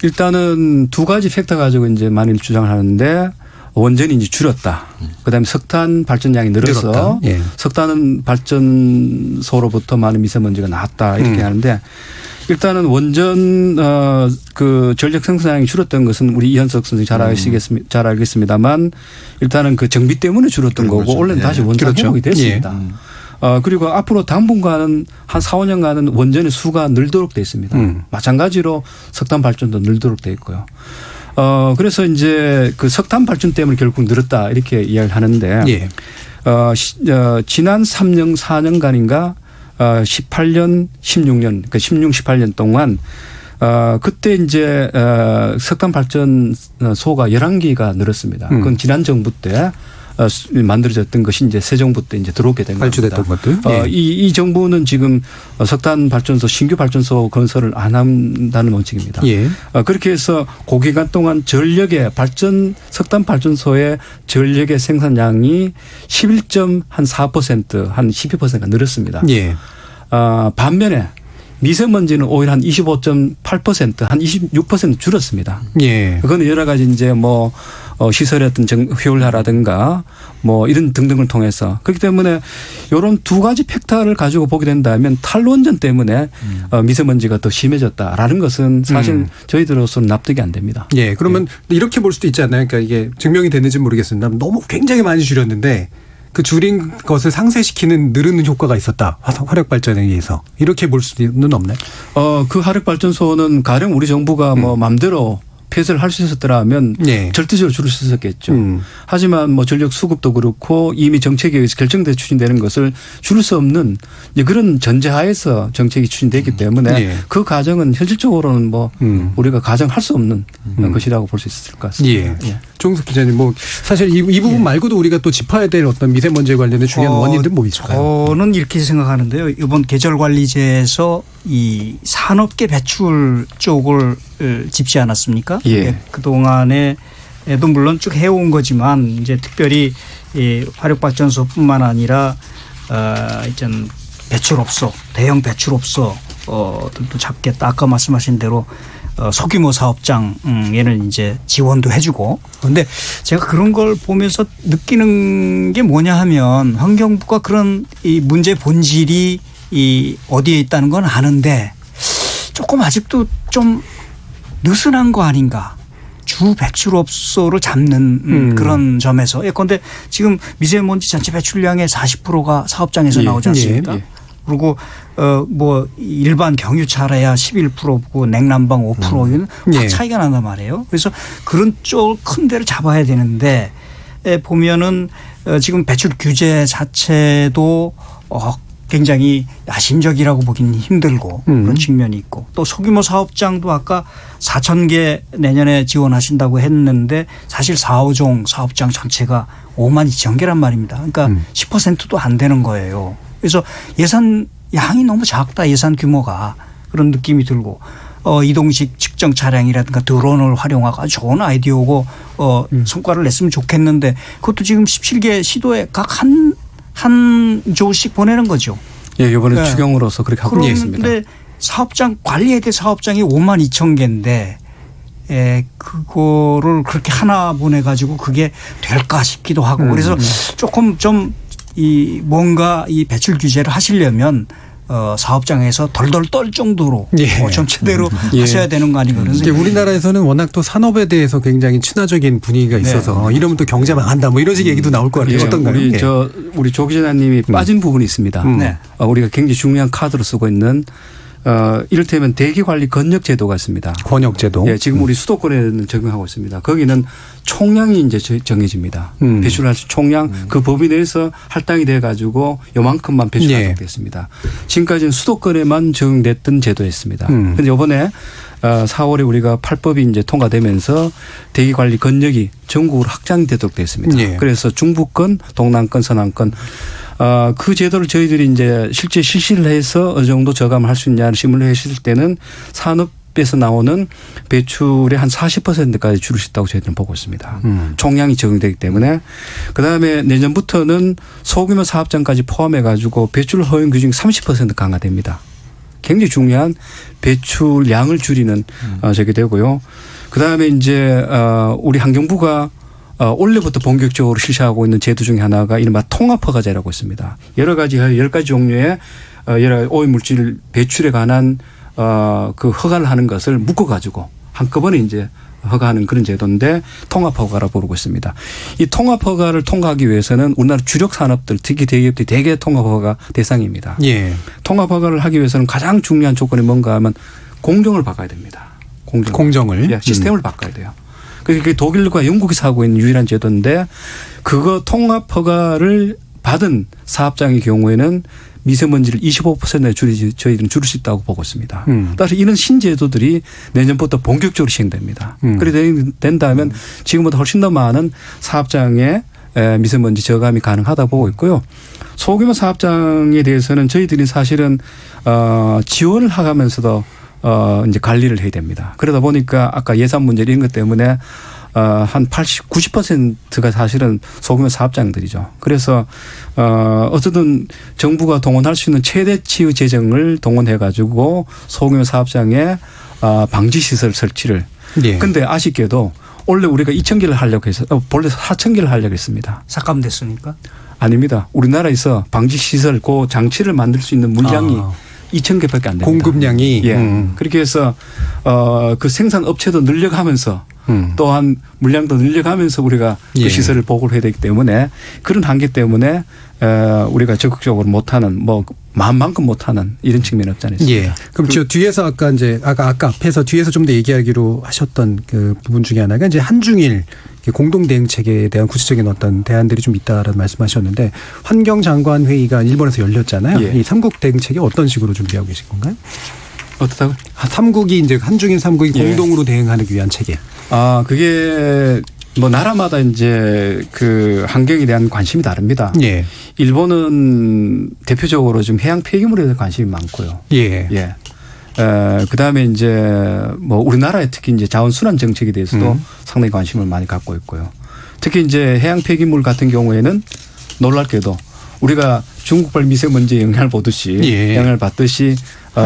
일단은 두 가지 팩터 가지고 이제 많이 주장을 하는데 원전이 이제 줄었다. 그다음에 석탄 발전량이 늘어서 석탄 발전소로부터 많은 미세먼지가 나왔다 이렇게 하는데 일단은 원전 그 전력 생산량이 줄었던 것은 우리 이현석 선생님 잘 알겠습니다만 일단은 그 정비 때문에 줄었던 거고 원래는 다시 원전 회복이 됐습니다. 그리고 앞으로 당분간은 한 4, 5년간은 원전의 수가 늘도록 돼 있습니다. 마찬가지로 석탄 발전도 늘도록 돼 있고요. 그래서 이제 그 석탄 발전 때문에 결국 늘었다 이렇게 이야기를 하는데 지난 3년, 4년간인가 18년, 16년, 그러니까 16, 18년 동안 그때 이제 석탄 발전소가 11기가 늘었습니다. 그건 지난 정부 때 만들어졌던 것이 이제 새 정부 때 이제 들어오게 된 겁니다. 발주됐던 것들. 이 정부는 지금 석탄 발전소 신규 발전소 건설을 안 한다는 원칙입니다. 그렇게 해서 그 기간 동안 석탄 발전소의 전력의 생산량이 11.4% 한 12%가 늘었습니다. 반면에 미세먼지는 오히려 한 25.8% 한 26% 줄었습니다. 그건 여러 가지 이제 시설의 어떤 효율화라든가 뭐 이런 등등을 통해서 그렇기 때문에 이런 두 가지 팩터를 가지고 보게 된다면 탈원전 때문에 미세먼지가 더 심해졌다라는 것은 사실 저희들로서는 납득이 안 됩니다. 예, 그러면 이렇게 볼 수도 있지 않나요? 그러니까 이게 증명이 됐는지 모르겠습니다. 너무 굉장히 많이 줄였는데 그 줄인 것을 상쇄시키는 느르는 효과가 있었다. 화력 발전에 의해서 이렇게 볼 수는 없나요? 그 화력 발전소는 가령 우리 정부가 뭐 마음대로 폐쇄를 할 수 있었더라면 절대적으로 줄일 수 있었겠죠. 하지만 뭐 전력 수급도 그렇고 이미 정책에 의해서 결정돼 추진되는 것을 줄일 수 없는 그런 전제하에서 정책이 추진되기 때문에 그 과정은 현실적으로는 뭐 우리가 가정할 수 없는 것이라고 볼 수 있을 것 같습니다. 예. 조응석 기자님, 뭐 사실 이 부분 말고도 우리가 또 짚어야 될 어떤 미세먼지에 관련된 중요한 원인들은 뭐 있을까요? 저는 이렇게 생각하는데요. 이번 계절관리제에서 이 산업계 배출 쪽을 짚지 않았습니까? 예. 그동안에도 물론 쭉 해온 거지만 이제 특별히 이 화력발전소뿐만 아니라 이제 배출업소, 대형 배출업소들도 잡겠다. 아까 말씀하신 대로 소규모 사업장에는 이제 지원도 해주고. 그런데 제가 그런 걸 보면서 느끼는 게 뭐냐 하면 환경부가 그런 이 문제 본질이 이 어디에 있다는 건 아는데 조금 아직도 좀 느슨한 거 아닌가. 주 배출업소를 잡는 그런 점에서. 예컨대 지금 미세먼지 전체 배출량의 40%가 사업장에서 나오지 않습니까? 그리고 뭐 일반 경유차라야 11%고 냉난방 5%는 확 차이가 난단 말이에요. 그래서 그런 쪽 큰 데를 잡아야 되는데 보면은 지금 배출 규제 자체도 굉장히 야심적이라고 보기는 힘들고 그런 측면이 있고 또 소규모 사업장도 아까 4,000개 내년에 지원하신다고 했는데 사실 4호종 사업장 전체가 52,000개란 말입니다. 그러니까 10%도 안 되는 거예요. 그래서 예산 양이 너무 작다. 예산 규모가. 그런 느낌이 들고 이동식 측정 차량이라든가 드론을 활용하고 아주 좋은 아이디어고 성과를 냈으면 좋겠는데 그것도 지금 17개 시도에 각 한 조씩 보내는 거죠. 예, 이번에 추경으로서 그렇게 하고 있습니다. 그런데 사업장 관리해야 될 사업장이 52,000개인데 그거를 그렇게 하나 보내가지고 그게 될까 싶기도 하고 그래서 조금 좀 이 뭔가 이 배출 규제를 하시려면 사업장에서 덜덜 떨 정도로 좀 제대로 하셔야 되는 거 아닌가 그런 생각이. 우리나라에서는 워낙 또 산업에 대해서 굉장히 친화적인 분위기가 있어서 이러면 또 경제 망한다 뭐 이런 식의 얘기도 나올 거 같아요. 어떤가요? 우리 조 기자님이 빠진 부분이 있습니다. 우리가 굉장히 중요한 카드로 쓰고 있는 이를테면 대기관리 권역 제도가 있습니다. 권역 제도. 예, 지금 우리 수도권에는 적용하고 있습니다. 거기는 총량이 이제 정해집니다. 배출할 총량 그 범위 내에서 할당이 돼 가지고 요만큼만 배출하도록 됐습니다. 지금까지는 수도권에만 적용됐던 제도였습니다. 그런데 이번에 4월에 우리가 8법이 이제 통과되면서 대기관리 권역이 전국으로 확장되도록 됐습니다. 그래서 중부권, 동남권, 서남권 그 제도를 저희들이 이제 실제 실시를 해서 어느 정도 저감을 할 수 있냐를 시뮬레이션 했을 때는 산업에서 나오는 배출의 한 40%까지 줄일 수 있다고 저희들은 보고 있습니다. 총량이 적용되기 때문에 그다음에 내년부터는 소규모 사업장까지 포함해 가지고 배출 허용 규정이 30% 강화됩니다. 굉장히 중요한 배출량을 줄이는 저게 되고요. 그다음에 이제 우리 환경부가 올해부터 본격적으로 실시하고 있는 제도 중에 하나가 이른바 통합허가제라고 있습니다. 여러 가지 10가지 종류의 여러 오염물질 배출에 관한 그 허가를 하는 것을 묶어가지고 한꺼번에 이제 허가하는 그런 제도인데 통합허가라고 부르고 있습니다. 이 통합허가를 통과하기 위해서는 우리나라 주력 산업들 특히 대기업들이 대개 통합허가 대상입니다. 통합허가를 하기 위해서는 가장 중요한 조건이 뭔가 하면 공정을 바꿔야 됩니다. 공정을. 시스템을 바꿔야 돼요. 그게 독일과 영국에서 하고 있는 유일한 제도인데 그거 통합 허가를 받은 사업장의 경우에는 미세먼지를 25%에 저희들은 줄일 수 있다고 보고 있습니다. 따라서 이런 신제도들이 내년부터 본격적으로 시행됩니다. 그렇게 된다면 지금보다 훨씬 더 많은 사업장의 미세먼지 저감이 가능하다 보고 있고요. 소규모 사업장에 대해서는 저희들이 사실은 지원을 하면서도 이제 관리를 해야 됩니다. 그러다 보니까 아까 예산 문제 이런 것 때문에 한 80, 90%가 사실은 소규모 사업장들이죠. 그래서 어쨌든 정부가 동원할 수 있는 최대치의 재정을 동원해 가지고 소규모 사업장에 방지시설 설치를. 그런데 아쉽게도 원래 우리가 2,000개를 하려고 해서 본래 4,000개를 하려고 했습니다. 삭감됐습니까? 아닙니다. 우리나라에서 방지 시설 그 장치를 만들 수 있는 물량이 2,000개밖에 안 됩니다. 공급량이. 예. 그렇게 해서 그 생산 업체도 늘려가면서 또한 물량도 늘려가면서 우리가 그 시설을 보고를 해야 되기 때문에 그런 한계 때문에 우리가 적극적으로 못하는 뭐 마음만큼 못하는 이런 측면이 없지 않습니까? 예. 그럼 저 뒤에서 아까 앞에서 뒤에서 좀 더 얘기하기로 하셨던 그 부분 중에 하나가 이제 한중일 공동 대응 체계에 대한 구체적인 어떤 대안들이 좀 있다라는 말씀하셨는데 환경장관 회의가 일본에서 열렸잖아요. 예. 이 3국 대응 체계 어떤 식으로 준비하고 계신 건가요? 어떻다고? 3국이 이제 한중일 3국이 공동으로 대응하기 위한 체계. 아, 그게 뭐 나라마다 이제 그 환경에 대한 관심이 다릅니다. 예. 일본은 대표적으로 좀 해양 폐기물에 대한 관심이 많고요. 예. 예. 그 다음에 이제 뭐 우리나라의 특히 이제 자원순환 정책에 대해서도 상당히 관심을 많이 갖고 있고요. 특히 이제 해양 폐기물 같은 경우에는 놀랍게도 우리가 중국발 미세먼지에 영향을 보듯이 영향을 받듯이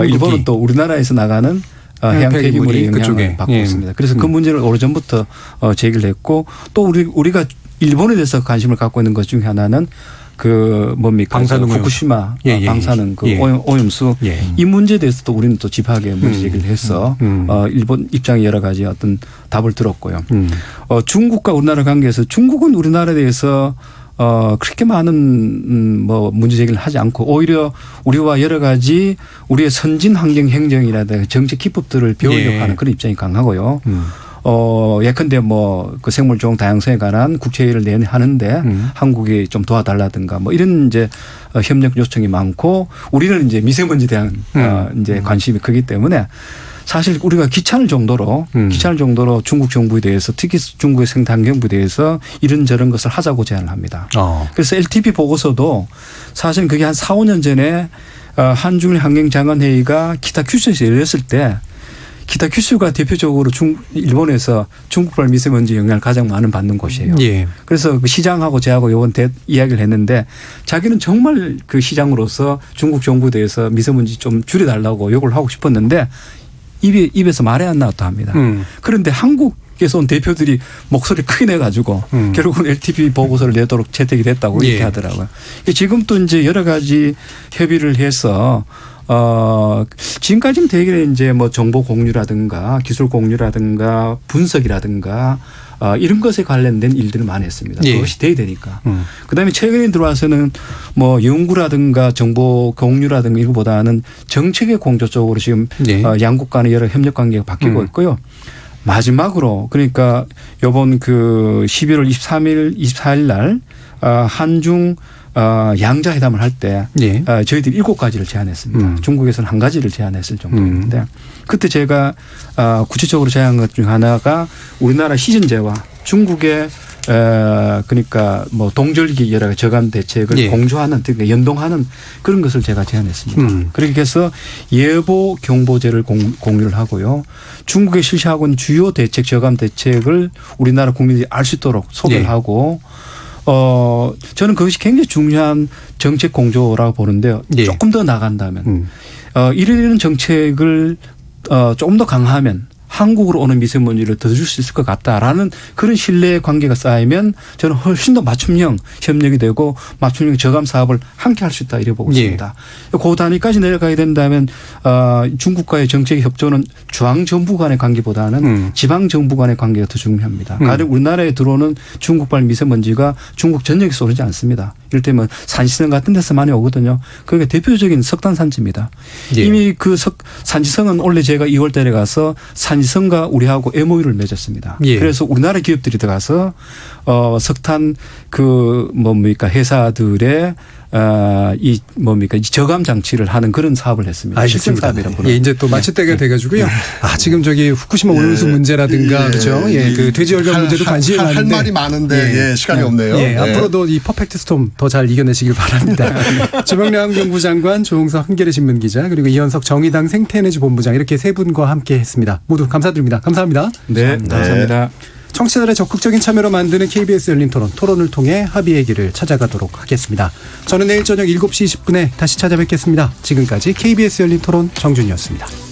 일본은 또 우리나라에서 나가는 해양 폐기물의 영향을 그쪽에 받고 있습니다. 그래서 그 문제를 오래전부터 제기를 했고 또 우리가 일본에 대해서 관심을 갖고 있는 것 중에 하나는 그 뭡니까? 방사능 후쿠시마 방사능 그 오염수 이 문제에 대해서도 우리는 또 집하게 문제 제기를 해서 일본 입장에 여러 가지 어떤 답을 들었고요. 중국과 우리나라 관계에서 중국은 우리나라에 대해서 그렇게 많은 뭐 문제 제기를 하지 않고 오히려 우리와 여러 가지 우리의 선진 환경 행정이라든가 정책 기법들을 배우려고 하는 그런 입장이 강하고요. 예컨대 뭐 그 생물 종 다양성에 관한 국제회의를 내내 하는데 한국이 좀 도와달라든가 뭐 이런 이제 협력 요청이 많고 우리는 이제 미세먼지에 대한 이제 관심이 크기 때문에 사실 우리가 귀찮을 정도로 중국 정부에 대해서 특히 중국의 생태환경부에 대해서 이런저런 것을 하자고 제안을 합니다. 그래서 LTP 보고서도 사실 그게 한 4, 5년 전에 한중일 환경장관회의가 기타 큐슈에서 열렸을 때 기타 큐슈가 대표적으로 일본에서 중국발 미세먼지 영향을 가장 많은 받는 곳이에요. 예. 그래서 그 시장하고 저하고 이번 이야기를 했는데 자기는 정말 그 시장으로서 중국 정부에 대해서 미세먼지 좀 줄여달라고 요구를 하고 싶었는데 입에서 말이 안 나왔다 합니다. 그런데 한국에서 온 대표들이 목소리를 크게 내가지고 결국은 LTP 보고서를 내도록 채택이 됐다고 이렇게 하더라고요. 지금 또 이제 여러 가지 협의를 해서 지금까지는 되게 이제 뭐 정보 공유라든가 기술 공유라든가 분석이라든가 이런 것에 관련된 일들을 많이 했습니다. 그것이 돼야 되니까. 그다음에 최근에 들어와서는 뭐 연구라든가 정보 공유라든가 이거보다는 정책의 공조 쪽으로 지금 양국 간의 여러 협력 관계가 바뀌고 있고요. 마지막으로 그러니까 이번 그 11월 23일, 24일 날 한중 양자회담을 할 때 저희들이 7가지를 제안했습니다. 중국에서는 1가지를 제안했을 정도였는데 그때 제가 구체적으로 제안한 것 중 하나가 우리나라 희전제와 중국의 그러니까 뭐 동절기 여러 가지 저감 대책을 공조하는 그러니까 연동하는 그런 것을 제가 제안했습니다. 그렇게 해서 예보 경보제를 공유를 하고요. 중국에 실시하고 있는 주요 대책 저감 대책을 우리나라 국민들이 알 수 있도록 소개를 하고 저는 그것이 굉장히 중요한 정책 공조라고 보는데요. 조금 더 나간다면 이런 정책을 조금 더 강화하면 한국으로 오는 미세먼지를 더 줄 수 있을 것 같다라는 그런 신뢰 관계가 쌓이면 저는 훨씬 더 맞춤형 협력이 되고 맞춤형 저감 사업을 함께 할 수 있다 이래 보고 있습니다. 그 단위까지 내려가야 된다면 중국과의 정책 협조는 중앙정부 간의 관계보다는 지방정부 간의 관계가 더 중요합니다. 가령 우리나라에 들어오는 중국발 미세먼지가 중국 전역에서 오지 않습니다. 이를테면 산지성 같은 데서 많이 오거든요. 그게 대표적인 석탄 산지입니다. 이미 그 산지성은 원래 제가 2월 달에 가서 산지성과 우리하고 MOU를 맺었습니다. 그래서 우리나라 기업들이 들어가서 석탄 그 뭡니까 회사들의 이 뭡니까 이 저감 장치를 하는 그런 사업을 했습니다. 실증 사업이라고. 이제 또 마칠 때가 돼가지고요. 지금 저기 후쿠시마 오염수 문제라든가 그렇죠. 그 돼지열병 문제도 관심이 많은데 할 말이 많은데 시간이 없네요. 앞으로도 이 퍼펙트 스톰 더 잘 이겨내시길 바랍니다. 주명래 환경부 장관, 조홍석 한겨레 신문 기자 그리고 이현석 정의당 생태에너지 본부장 이렇게 세 분과 함께했습니다. 모두 감사드립니다. 감사합니다. 네, 감사합니다. 청취자들의 적극적인 참여로 만드는 KBS 열린 토론을 통해 합의의 길을 찾아가도록 하겠습니다. 저는 내일 저녁 7시 20분에 다시 찾아뵙겠습니다. 지금까지 KBS 열린 토론 정준이었습니다.